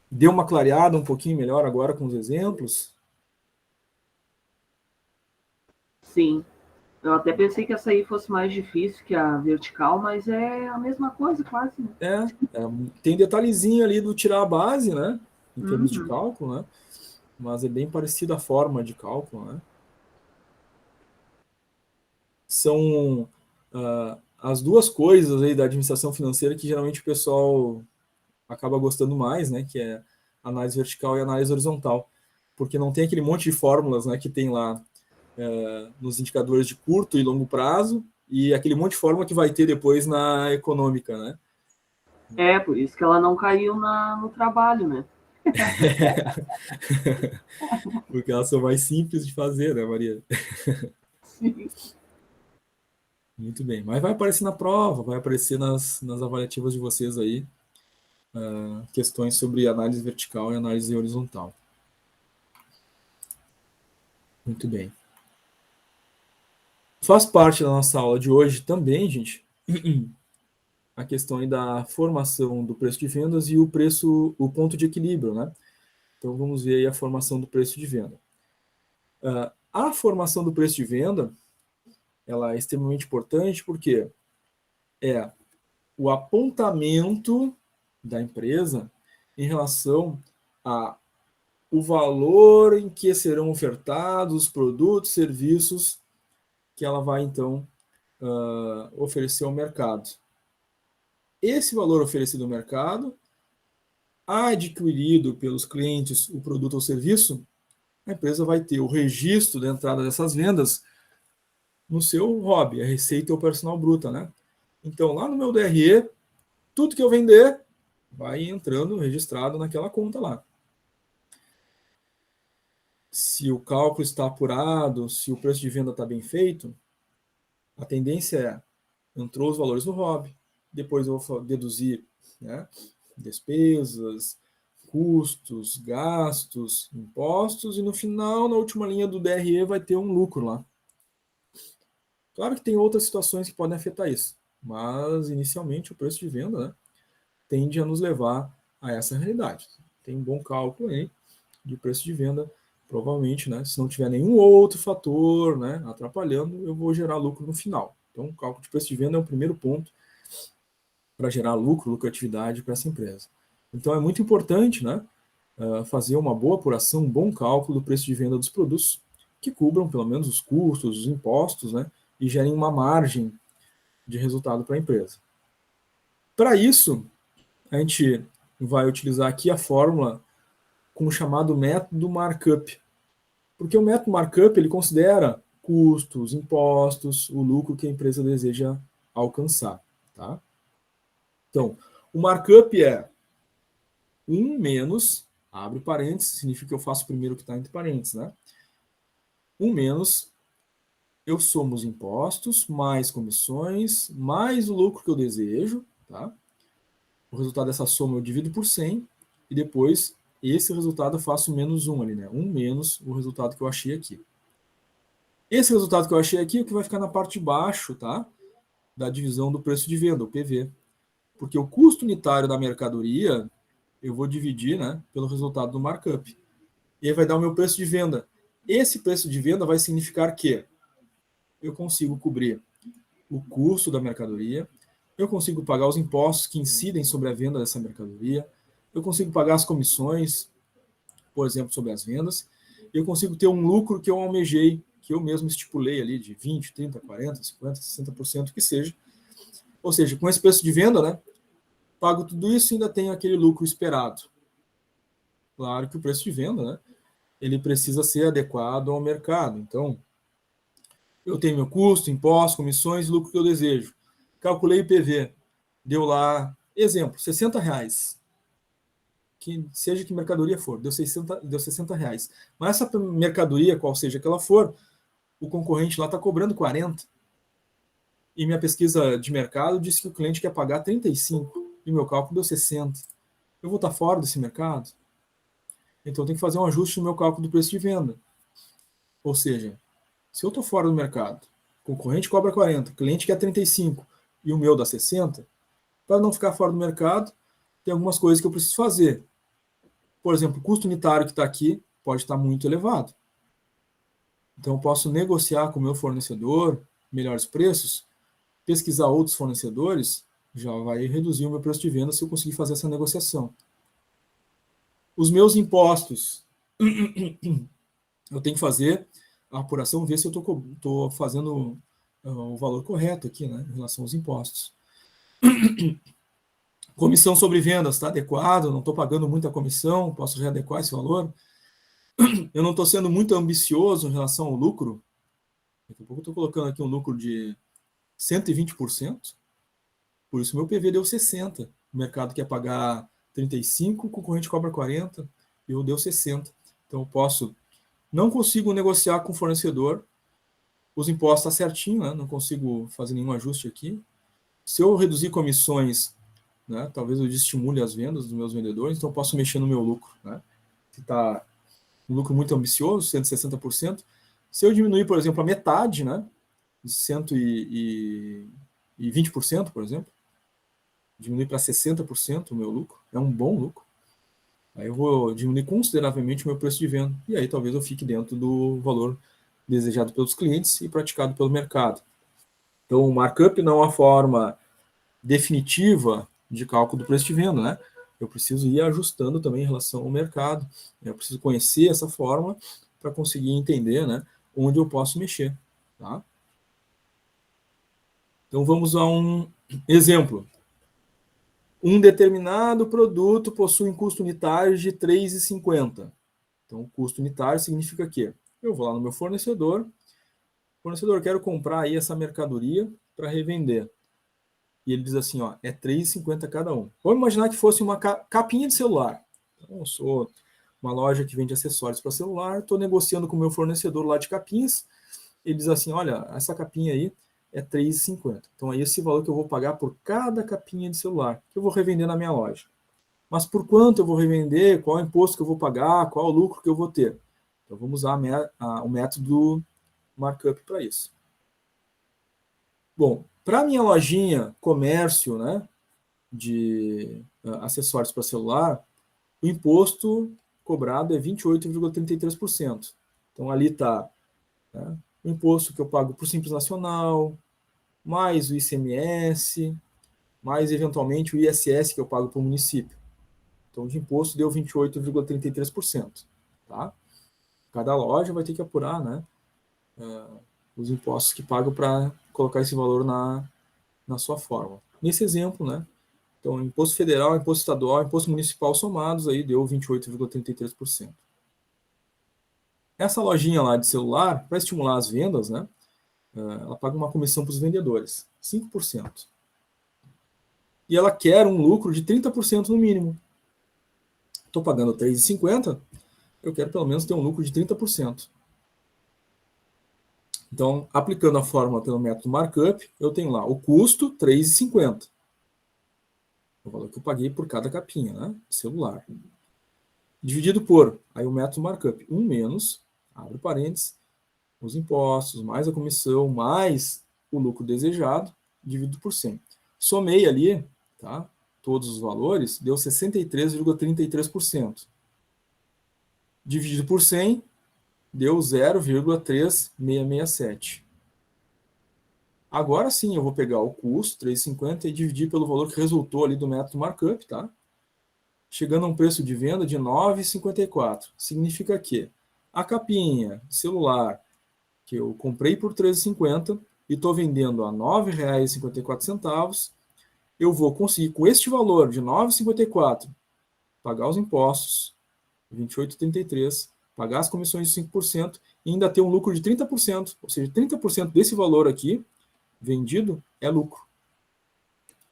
Deu uma clareada um pouquinho melhor agora com os exemplos? Sim. Eu até pensei que essa aí fosse mais difícil que a vertical, mas é a mesma coisa, quase. Né? Tem detalhezinho ali do tirar a base, né? Em termos de Uhum. cálculo, né? Mas é bem parecida a forma de cálculo, né? São as duas coisas aí da administração financeira que geralmente o pessoal acaba gostando mais, né? Que é análise vertical e análise horizontal. Porque não tem aquele monte de fórmulas, né, que tem lá nos indicadores de curto e longo prazo e aquele monte de fórmula que vai ter depois na econômica, né? É, por isso que ela não caiu no trabalho, né? Porque elas são mais simples de fazer, né, Maria? Sim. Muito bem. Mas vai aparecer na prova, vai aparecer nas avaliativas de vocês aí, questões sobre análise vertical e análise horizontal. Muito bem. Faz parte da nossa aula de hoje também, gente, a questão aí da formação do preço de vendas e o ponto de equilíbrio, né? Então vamos ver aí a formação do preço de venda. A formação do preço de venda, ela é extremamente importante porque é o apontamento da empresa em relação a o valor em que serão ofertados os produtos, serviços que ela vai, então, oferecer ao mercado. Esse valor oferecido ao mercado, adquirido pelos clientes o produto ou serviço, a empresa vai ter o registro da entrada dessas vendas no seu ROB, a receita operacional bruta, né? Então, lá no meu DRE, tudo que eu vender vai entrando registrado naquela conta lá. Se o cálculo está apurado, se o preço de venda está bem feito, a tendência entrou os valores no ROB, depois eu vou deduzir, né, despesas, custos, gastos, impostos, e no final, na última linha do DRE, vai ter um lucro lá. Claro que tem outras situações que podem afetar isso, mas inicialmente o preço de venda, né, tende a nos levar a essa realidade. Tem um bom cálculo aí de preço de venda, provavelmente, né, se não tiver nenhum outro fator, né, atrapalhando, eu vou gerar lucro no final. Então, o cálculo de preço de venda é o primeiro ponto para gerar lucro, lucratividade para essa empresa. Então, é muito importante, né, fazer uma boa apuração, um bom cálculo do preço de venda dos produtos que cubram pelo menos os custos, os impostos, né, e gerem uma margem de resultado para a empresa. Para isso, a gente vai utilizar aqui a fórmula com o chamado método markup. Porque o método markup ele considera custos, impostos, o lucro que a empresa deseja alcançar. Tá? Então, o markup é 1 menos, abre parênteses, significa que eu faço primeiro o que está entre parênteses, né? 1 menos, eu somo os impostos, mais comissões, mais o lucro que eu desejo, tá? O resultado dessa soma eu divido por 100, e depois esse resultado eu faço menos 1 ali, né? 1 menos o resultado que eu achei aqui. Esse resultado que eu achei aqui é o que vai ficar na parte de baixo, tá? Da divisão do preço de venda, o PV. Porque o custo unitário da mercadoria eu vou dividir, né, pelo resultado do markup. E aí vai dar o meu preço de venda. Esse preço de venda vai significar que eu consigo cobrir o custo da mercadoria, eu consigo pagar os impostos que incidem sobre a venda dessa mercadoria, eu consigo pagar as comissões, por exemplo, sobre as vendas, eu consigo ter um lucro que eu almejei, que eu mesmo estipulei ali de 20, 30, 40, 50, 60%, que seja. Ou seja, com esse preço de venda, né, pago tudo isso e ainda tenho aquele lucro esperado. Claro que o preço de venda, né, ele precisa ser adequado ao mercado. Então, eu tenho meu custo, impostos, comissões, lucro que eu desejo. Calculei o PV. Deu lá, exemplo, R$60. Que seja que mercadoria for, deu 60 reais. Mas essa mercadoria, qual seja que ela for, o concorrente lá está cobrando 40. E minha pesquisa de mercado disse que o cliente quer pagar 35. E meu cálculo deu 60. Eu vou estar fora desse mercado? Então, eu tenho que fazer um ajuste no meu cálculo do preço de venda. Ou seja, se eu estou fora do mercado, o concorrente cobra 40, o cliente quer 35 e o meu dá 60, para não ficar fora do mercado, tem algumas coisas que eu preciso fazer. Por exemplo, o custo unitário que está aqui pode estar muito elevado. Então, eu posso negociar com o meu fornecedor melhores preços, pesquisar outros fornecedores, já vai reduzir o meu preço de venda se eu conseguir fazer essa negociação. Os meus impostos, eu tenho que fazer a apuração, ver se eu estou fazendo o valor correto aqui, né, em relação aos impostos. Comissão sobre vendas, está adequado, não estou pagando muita comissão, posso readequar esse valor. Eu não estou sendo muito ambicioso em relação ao lucro. Daqui a pouco eu estou colocando aqui um lucro de 120%, por isso meu PV deu 60%. O mercado quer pagar 35%, o concorrente cobra 40%, eu deu 60%. Então eu não consigo negociar com o fornecedor, os impostos estão certinho, né? Não consigo fazer nenhum ajuste aqui. Se eu reduzir comissões, né, talvez eu estimule as vendas dos meus vendedores, então eu posso mexer no meu lucro. Né? Se está um lucro muito ambicioso, 160%, se eu diminuir, por exemplo, a metade, né, de 120%, por exemplo, diminuir para 60% o meu lucro, é um bom lucro. Aí eu vou diminuir consideravelmente o meu preço de venda, e aí talvez eu fique dentro do valor desejado pelos clientes e praticado pelo mercado. Então, o markup não é uma forma definitiva de cálculo do preço de venda, né? Eu preciso ir ajustando também em relação ao mercado. Eu preciso conhecer essa forma para conseguir entender, né, onde eu posso mexer. Tá? Então, vamos a um exemplo. Um determinado produto possui um custo unitário de R$ 3,50. Então, o custo unitário significa que eu vou lá no meu fornecedor, quero comprar aí essa mercadoria para revender. E ele diz assim, ó, é R$ 3,50 cada um. Vamos imaginar que fosse uma capinha de celular. Então, eu sou uma loja que vende acessórios para celular, estou negociando com o meu fornecedor lá de capinhas, ele diz assim, olha, essa capinha aí é R$ 3,50. Então, é esse valor que eu vou pagar por cada capinha de celular, que eu vou revender na minha loja. Mas por quanto eu vou revender, qual é o imposto que eu vou pagar, qual é o lucro que eu vou ter? Então, vamos usar o método markup para isso. Bom, para minha lojinha, comércio, né, de acessórios para celular, o imposto cobrado é 28,33%. Então, ali está, né, o imposto que eu pago para o Simples Nacional, mais o ICMS, mais, eventualmente, o ISS que eu pago para o município. Então, de imposto deu 28,33%. Tá? Cada loja vai ter que apurar, né, os impostos que pagam para colocar esse valor na sua forma. Nesse exemplo, né, então, imposto federal, imposto estadual, imposto municipal somados, aí deu 28,33%. Essa lojinha lá de celular, para estimular as vendas, né, ela paga uma comissão para os vendedores, 5%. E ela quer um lucro de 30% no mínimo. Estou pagando R$ 3,50, eu quero pelo menos ter um lucro de 30%. Então, aplicando a fórmula pelo método markup, eu tenho lá o custo, R$ 3,50. O valor que eu paguei por cada capinha, né, de celular. Dividido por, aí o método markup, 1 menos, abre parênteses, os impostos, mais a comissão, mais o lucro desejado, dividido por 100. Somei ali, tá, todos os valores, deu 63,33%. Dividido por 100, deu 0,3667. Agora sim, eu vou pegar o custo, 3,50, e dividir pelo valor que resultou ali do método markup, tá? Chegando a um preço de venda de R$ 9,54. Significa que a capinha de celular que eu comprei por R$ 13,50 e estou vendendo a R$ 9,54, eu vou conseguir, com este valor de R$ 9,54, pagar os impostos, R$ 28,33, pagar as comissões de 5% e ainda ter um lucro de 30%, ou seja, 30% desse valor aqui, vendido, é lucro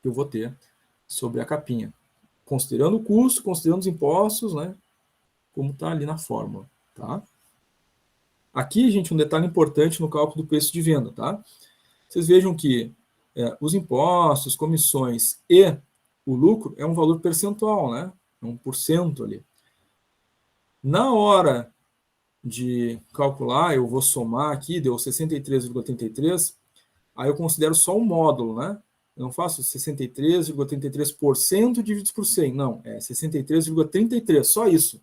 que eu vou ter sobre a capinha. Considerando o custo, considerando os impostos, né, como está ali na fórmula. Tá? Aqui, gente, um detalhe importante no cálculo do preço de venda. Tá? Vocês vejam que os impostos, comissões e o lucro é um valor percentual, né? É 1% ali. Na hora de calcular, eu vou somar aqui, deu 63,33, aí eu considero só um módulo, né? Eu não faço 63,33% dividido por 100, não, é 63,33, só isso.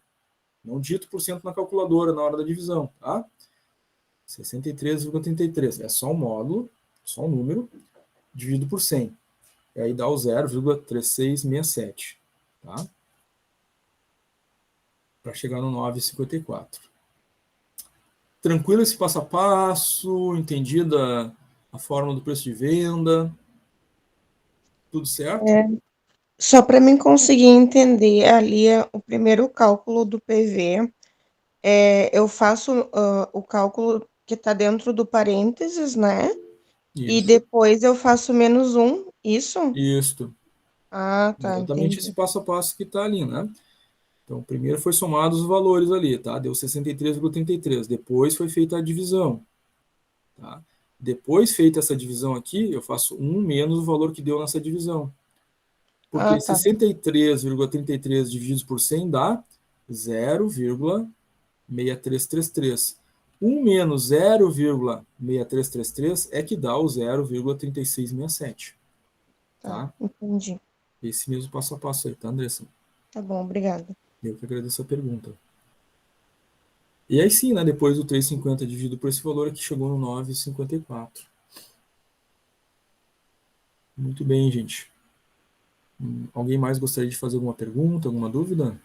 Não digito por cento na calculadora na hora da divisão, tá? 63,33, é só um módulo, só um número, dividido por 100. E aí dá o 0,3667, tá? Para chegar no 9,54. Tranquilo esse passo a passo? Entendida a fórmula do preço de venda? Tudo certo? Só para mim conseguir entender ali o primeiro cálculo do PV, eu faço o cálculo que está dentro do parênteses, né? E Isso. depois eu faço menos 1, isso? Isso. Ah, tá, Exatamente entendi. esse passo a passo que está ali, né? Então, primeiro foi somados os valores ali, tá? Deu 63,33. Depois foi feita a divisão, tá? Depois feita essa divisão aqui, eu faço 1 menos o valor que deu nessa divisão. Porque Ah, tá. 63,33 divididos por 100 dá 0,6333. 1 menos 0,6333 é que dá o 0,3667. Tá? Entendi. Esse mesmo passo a passo aí, tá, Andressa? Tá bom, obrigada. Eu que agradeço a pergunta. E aí sim, né, depois do 3,50 dividido por esse valor aqui, chegou no 9,54. Muito bem, gente. Alguém mais gostaria de fazer alguma pergunta, alguma dúvida?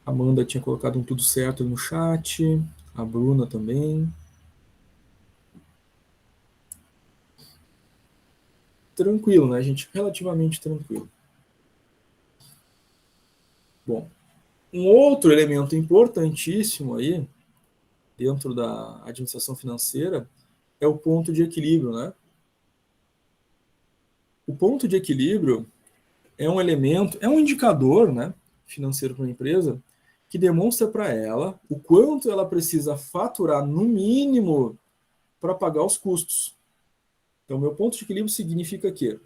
A Amanda tinha colocado um tudo certo no chat. A Bruna também. Tranquilo, né, gente? Relativamente tranquilo. Bom, um outro elemento importantíssimo aí, dentro da administração financeira, é o ponto de equilíbrio, né? O ponto de equilíbrio é um elemento, é um indicador, né, financeiro para uma empresa que demonstra para ela o quanto ela precisa faturar no mínimo para pagar os custos. Então, meu ponto de equilíbrio significa que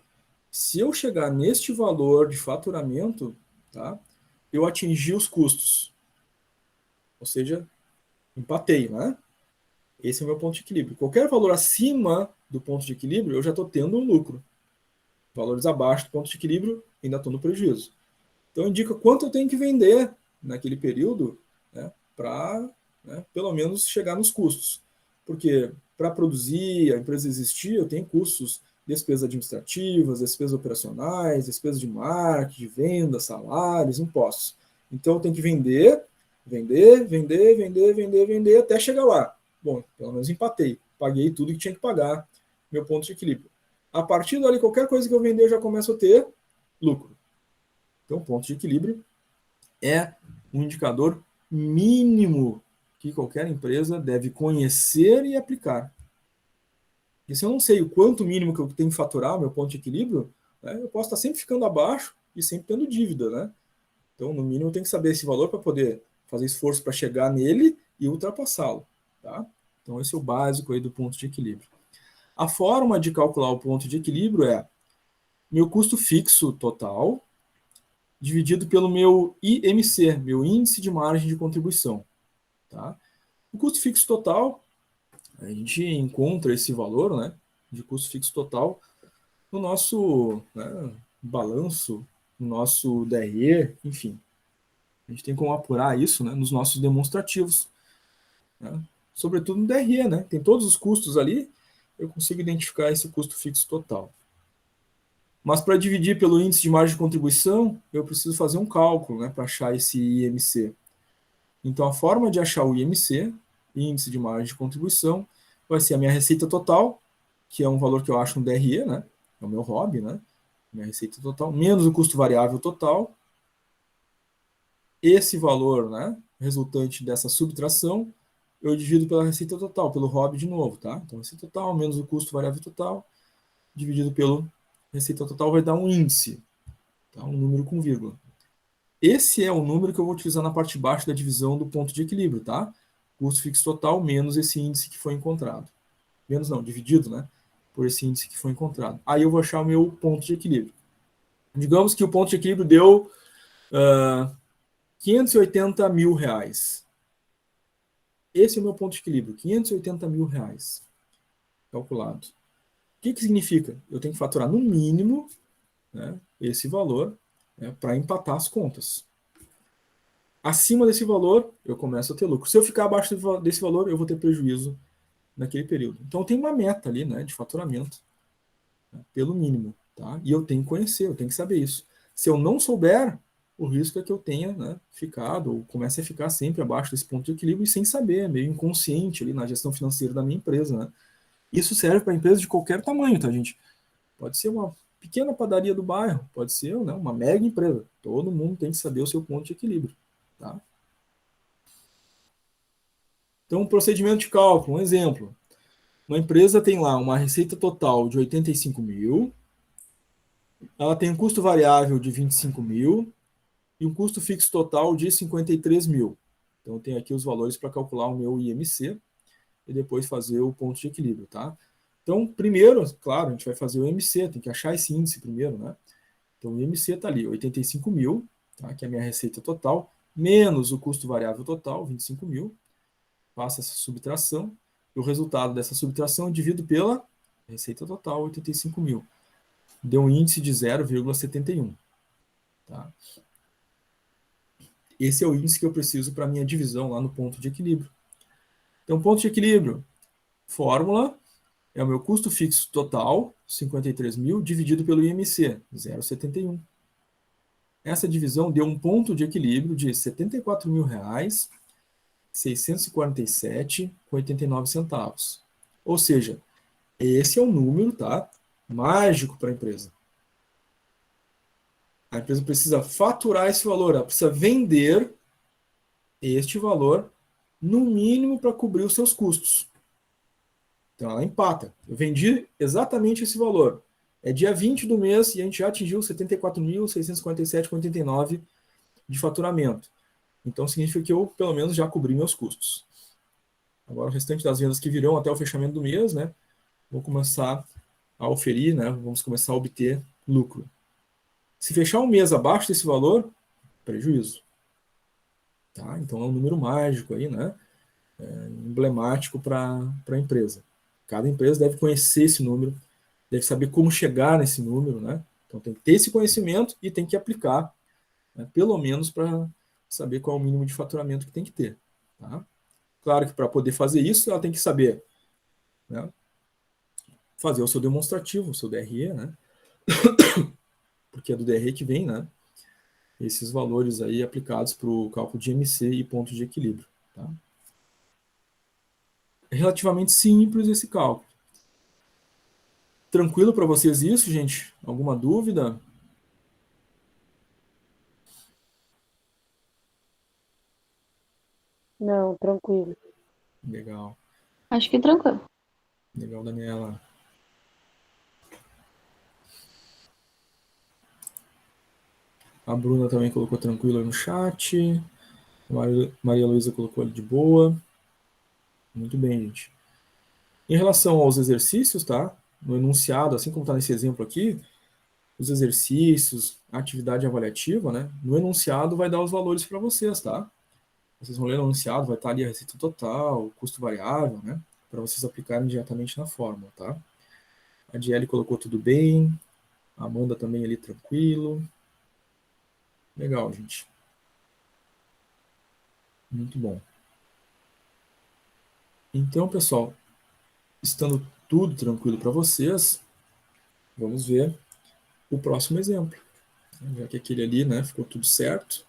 se eu chegar neste valor de faturamento, tá, eu atingi os custos. Ou seja, empatei, né? Esse é o meu ponto de equilíbrio. Qualquer valor acima do ponto de equilíbrio, eu já estou tendo um lucro. Valores abaixo do ponto de equilíbrio, ainda estou no prejuízo. Então, indica quanto eu tenho que vender naquele período, né, para, né, pelo menos chegar nos custos. Porque para produzir, a empresa existir, eu tenho custos, despesas administrativas, despesas operacionais, despesas de marketing, de venda, salários, impostos. Então, eu tenho que vender, até chegar lá. Bom, pelo menos empatei. Paguei tudo que tinha que pagar, meu ponto de equilíbrio. A partir dali, qualquer coisa que eu vender, eu já começo a ter lucro. Então, o ponto de equilíbrio é um indicador mínimo que qualquer empresa deve conhecer e aplicar. E se eu não sei o quanto mínimo que eu tenho que faturar, o meu ponto de equilíbrio, né, eu posso estar sempre ficando abaixo e sempre tendo dívida, né? Então, no mínimo, eu tenho que saber esse valor para poder fazer esforço para chegar nele e ultrapassá-lo, tá? Então, esse é o básico aí do ponto de equilíbrio. A forma de calcular o ponto de equilíbrio é meu custo fixo total dividido pelo meu IMC, meu índice de margem de contribuição. Tá? O custo fixo total, a gente encontra esse valor, né, de custo fixo total no nosso, né, balanço, no nosso DRE, enfim. A gente tem como apurar isso, né, nos nossos demonstrativos. Né? Sobretudo no DRE, né? Tem todos os custos ali, eu consigo identificar esse custo fixo total. Mas para dividir pelo índice de margem de contribuição, eu preciso fazer um cálculo, né, para achar esse IMC. Então, a forma de achar o IMC, índice de margem de contribuição, vai ser a minha receita total, que é um valor que eu acho no DRE, né? É o meu hobby, né? Minha receita total, menos o custo variável total. Esse valor, né, resultante dessa subtração, eu divido pela receita total, pelo hobby de novo, tá? Então, receita total menos o custo variável total, dividido pelo receita total, vai dar um índice, tá? Um número com vírgula. Esse é o número que eu vou utilizar na parte de baixo da divisão do ponto de equilíbrio, tá? Custo fixo total menos esse índice que foi encontrado. Menos não, dividido, né? Por esse índice que foi encontrado. Aí eu vou achar o meu ponto de equilíbrio. Digamos que o ponto de equilíbrio deu 580 mil reais. Esse é o meu ponto de equilíbrio, 580 mil reais. Calculado. O que significa? Eu tenho que faturar no mínimo, né, esse valor, né, para empatar as contas. Acima desse valor, eu começo a ter lucro. Se eu ficar abaixo desse valor, eu vou ter prejuízo naquele período. Então, tem uma meta ali, né, de faturamento, né, pelo mínimo. Tá? E eu tenho que conhecer, eu tenho que saber isso. Se eu não souber, o risco é que eu tenha, né, ficado, ou comece a ficar sempre abaixo desse ponto de equilíbrio e sem saber, meio inconsciente ali na gestão financeira da minha empresa. Né? Isso serve para empresas de qualquer tamanho, tá, gente? Pode ser uma pequena padaria do bairro, pode ser, né, uma mega empresa. Todo mundo tem que saber o seu ponto de equilíbrio. Tá? Então, procedimento de cálculo, um exemplo. Uma empresa tem lá uma receita total de 85 mil, ela tem um custo variável de 25 mil e um custo fixo total de 53 mil. Então, eu tenho aqui os valores para calcular o meu IMC e depois fazer o ponto de equilíbrio, tá? Então, primeiro, claro, a gente vai fazer o IMC, tem que achar esse índice primeiro, né? Então, o IMC está ali, 85 mil, tá? Que é a minha receita total, menos o custo variável total, 25 mil, faço essa subtração, e o resultado dessa subtração eu divido pela receita total, 85 mil. Deu um índice de 0,71. Tá? Esse é o índice que eu preciso para a minha divisão lá no ponto de equilíbrio. Então, ponto de equilíbrio, fórmula, é o meu custo fixo total, 53 mil, dividido pelo IMC, 0,71. Essa divisão deu um ponto de equilíbrio de R$ 74.000, 647,89 centavos. Ou seja, esse é o número, tá, mágico para a empresa. A empresa precisa faturar esse valor, ela precisa vender este valor, no mínimo, para cobrir os seus custos. Então, ela empata. Eu vendi exatamente esse valor. É dia 20 do mês e a gente já atingiu 74.647,89 de faturamento. Então, significa que eu, pelo menos, já cobri meus custos. Agora, o restante das vendas que virão até o fechamento do mês, né, vou começar a oferir, né, vamos começar a obter lucro. Se fechar um mês abaixo desse valor, prejuízo. Tá? Então é um número mágico aí, né? Emblemático para a empresa. Cada empresa deve conhecer esse número, deve saber como chegar nesse número, né? Então tem que ter esse conhecimento e tem que aplicar, né? Pelo menos para saber qual é o mínimo de faturamento que tem que ter. Tá? Claro que para poder fazer isso, ela tem que saber, né, fazer o seu demonstrativo, o seu DRE, né? Porque é do DRE que vem, né, esses valores aí aplicados para o cálculo de MC e ponto de equilíbrio. Tá? É relativamente simples esse cálculo. Tranquilo para vocês isso, gente? Alguma dúvida? Não, tranquilo. Legal. Acho que tranquilo. Legal, Daniela. A Bruna também colocou tranquilo aí no chat. Maria Luísa colocou ali de boa. Muito bem, gente. Em relação aos exercícios, tá? No enunciado, assim como está nesse exemplo aqui, os exercícios, a atividade avaliativa, né? No enunciado vai dar os valores para vocês, tá? Vocês vão ler no enunciado, vai estar ali a receita total, o custo variável, né? Para vocês aplicarem diretamente na fórmula, tá? A Diele colocou tudo bem. A Amanda também ali tranquilo. Legal, gente. Muito bom. Então, pessoal, estando tudo tranquilo para vocês, vamos ver o próximo exemplo. Já que aquele ali, né, ficou tudo certo,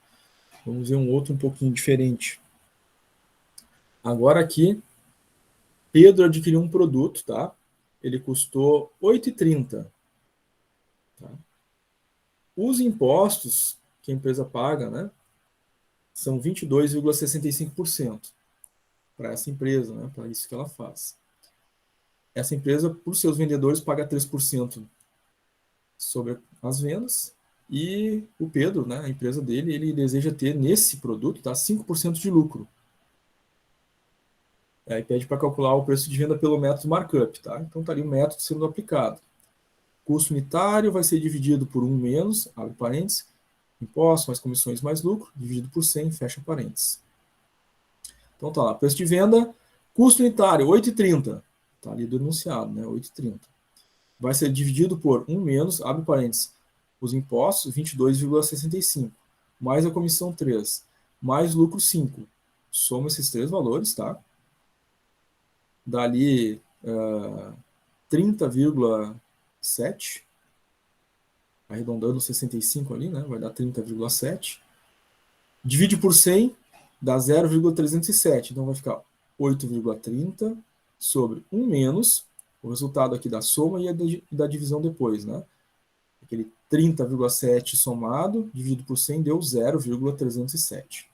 vamos ver um outro um pouquinho diferente. Agora aqui, Pedro adquiriu um produto, tá? Ele custou R$ 8,30. Tá? Os impostos que a empresa paga, né, são 22,65% para essa empresa, né, para isso que ela faz. Essa empresa, por seus vendedores, paga 3% sobre as vendas, e o Pedro, né, a empresa dele, ele deseja ter nesse produto, tá, 5% de lucro. Aí pede para calcular o preço de venda pelo método markup, tá? Então está ali o método sendo aplicado. Custo unitário vai ser dividido por 1 menos, abre parênteses, impostos mais comissões mais lucro, dividido por 100, fecha parênteses. Então tá lá, preço de venda, custo unitário, 8,30. Tá ali do enunciado, né? 8,30. Vai ser dividido por 1 menos, abre parênteses, os impostos, 22,65, mais a comissão 3, mais lucro 5. Soma esses três valores, tá? Dali 30,7, arredondando 65 ali, né? Vai dar 30,7. Divide por 100, dá 0,307. Então vai ficar 8,30 sobre 1 menos, o resultado aqui da soma e da divisão depois, né? Aquele 30,7 somado, dividido por 100, deu 0,307.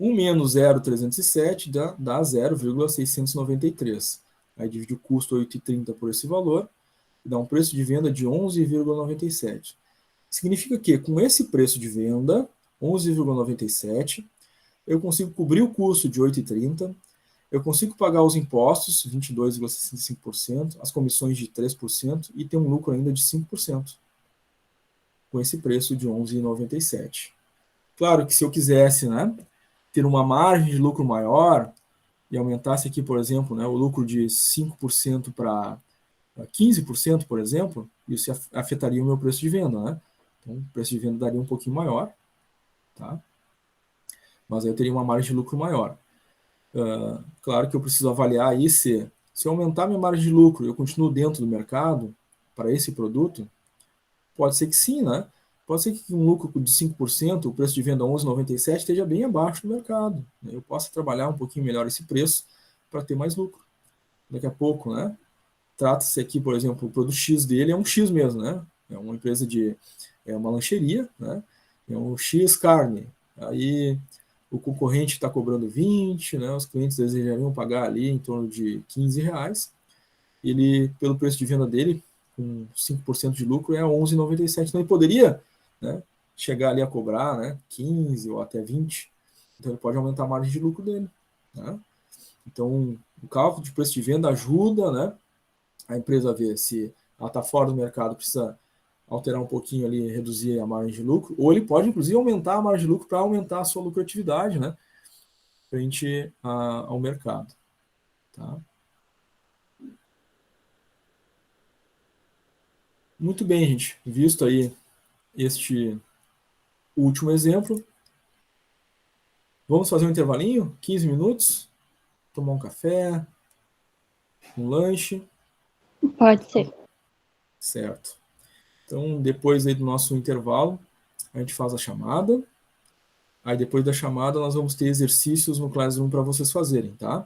1 menos 0,307 dá 0,693. Aí divide o custo 8,30 por esse valor, e dá um preço de venda de 11,97. Significa que, com esse preço de venda, 11,97, eu consigo cobrir o custo de 8,30, eu consigo pagar os impostos, 22,65%, as comissões de 3% e ter um lucro ainda de 5%, com esse preço de 11,97. Claro que se eu quisesse, né, ter uma margem de lucro maior e aumentasse aqui, por exemplo, né, o lucro de 5% para 15%, por exemplo, isso afetaria o meu preço de venda, né? Então, o preço de venda daria um pouquinho maior, tá? Mas aí eu teria uma margem de lucro maior. Claro que eu preciso avaliar aí se eu aumentar minha margem de lucro, eu continuo dentro do mercado para esse produto? Pode ser que sim, né? Pode ser que um lucro de 5%, o preço de venda 11,97 esteja bem abaixo do mercado. Né? Eu possa trabalhar um pouquinho melhor esse preço para ter mais lucro. Daqui a pouco, né? Trata-se aqui, por exemplo, o produto X dele é um X mesmo, né? É uma empresa é uma lancheria, né? É um X carne. Aí o concorrente está cobrando 20, né? Os clientes desejariam pagar ali em torno de R$ 15. Ele, pelo preço de venda dele, com 5% de lucro, é 11,97. Então ele poderia, né, chegar ali a cobrar, né, 15 ou até 20. Então ele pode aumentar a margem de lucro dele. Né? Então o cálculo de preço de venda ajuda, né, a empresa a ver se ela está fora do mercado, precisa alterar um pouquinho ali, reduzir a margem de lucro, ou ele pode, inclusive, aumentar a margem de lucro para aumentar a sua lucratividade, né? Frente ao mercado. Tá? Muito bem, gente. Visto aí este último exemplo, vamos fazer um intervalinho, 15 minutos, tomar um café, um lanche. Pode ser. Certo. Então, depois aí do nosso intervalo, a gente faz a chamada. Aí, depois da chamada, nós vamos ter exercícios no Classroom para vocês fazerem, tá?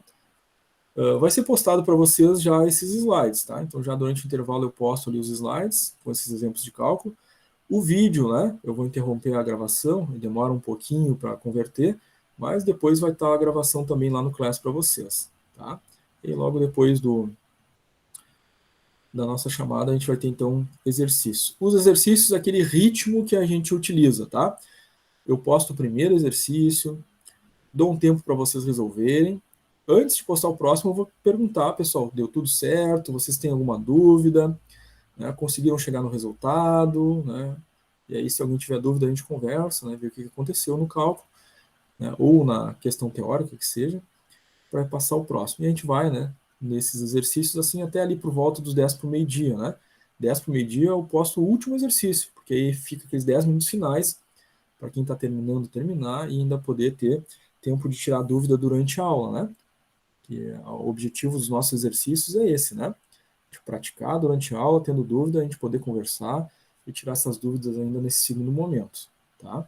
Vai ser postado para vocês já esses slides, tá? Então, já durante o intervalo eu posto ali os slides com esses exemplos de cálculo. O vídeo, né? Eu vou interromper a gravação, demora um pouquinho para converter, mas depois vai estar a gravação também lá no Class para vocês, tá? E logo depois da nossa chamada, a gente vai ter, então, exercícios. Os exercícios é aquele ritmo que a gente utiliza, tá? Eu posto o primeiro exercício, dou um tempo para vocês resolverem. Antes de postar o próximo, eu vou perguntar, pessoal, deu tudo certo? Vocês têm alguma dúvida? Né? Conseguiram chegar no resultado? Né? E aí, se alguém tiver dúvida, a gente conversa, né? Ver o que aconteceu no cálculo, né? Ou na questão teórica, que seja, para passar o próximo. E a gente vai, né, nesses exercícios, assim, até ali por volta dos 10 para o meio-dia, né? 10 para o meio-dia eu posto o último exercício, porque aí fica aqueles 10 minutos finais para quem está terminando terminar e ainda poder ter tempo de tirar dúvida durante a aula, né? Que o objetivo dos nossos exercícios é esse, né? De praticar durante a aula, tendo dúvida, a gente poder conversar e tirar essas dúvidas ainda nesse segundo momento, tá?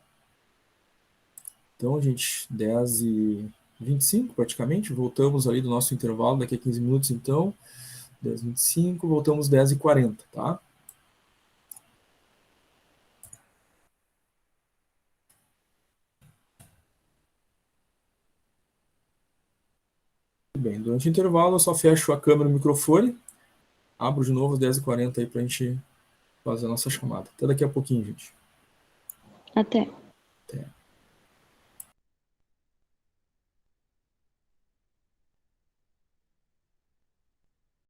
Então, gente, 10h25 praticamente, voltamos ali do nosso intervalo daqui a 15 minutos, então, 10h25, voltamos 10h40, tá? Bem, durante o intervalo eu só fecho a câmera e o microfone, abro de novo às 10h40 aí para a gente fazer a nossa chamada. Até daqui a pouquinho, gente. Até. Até.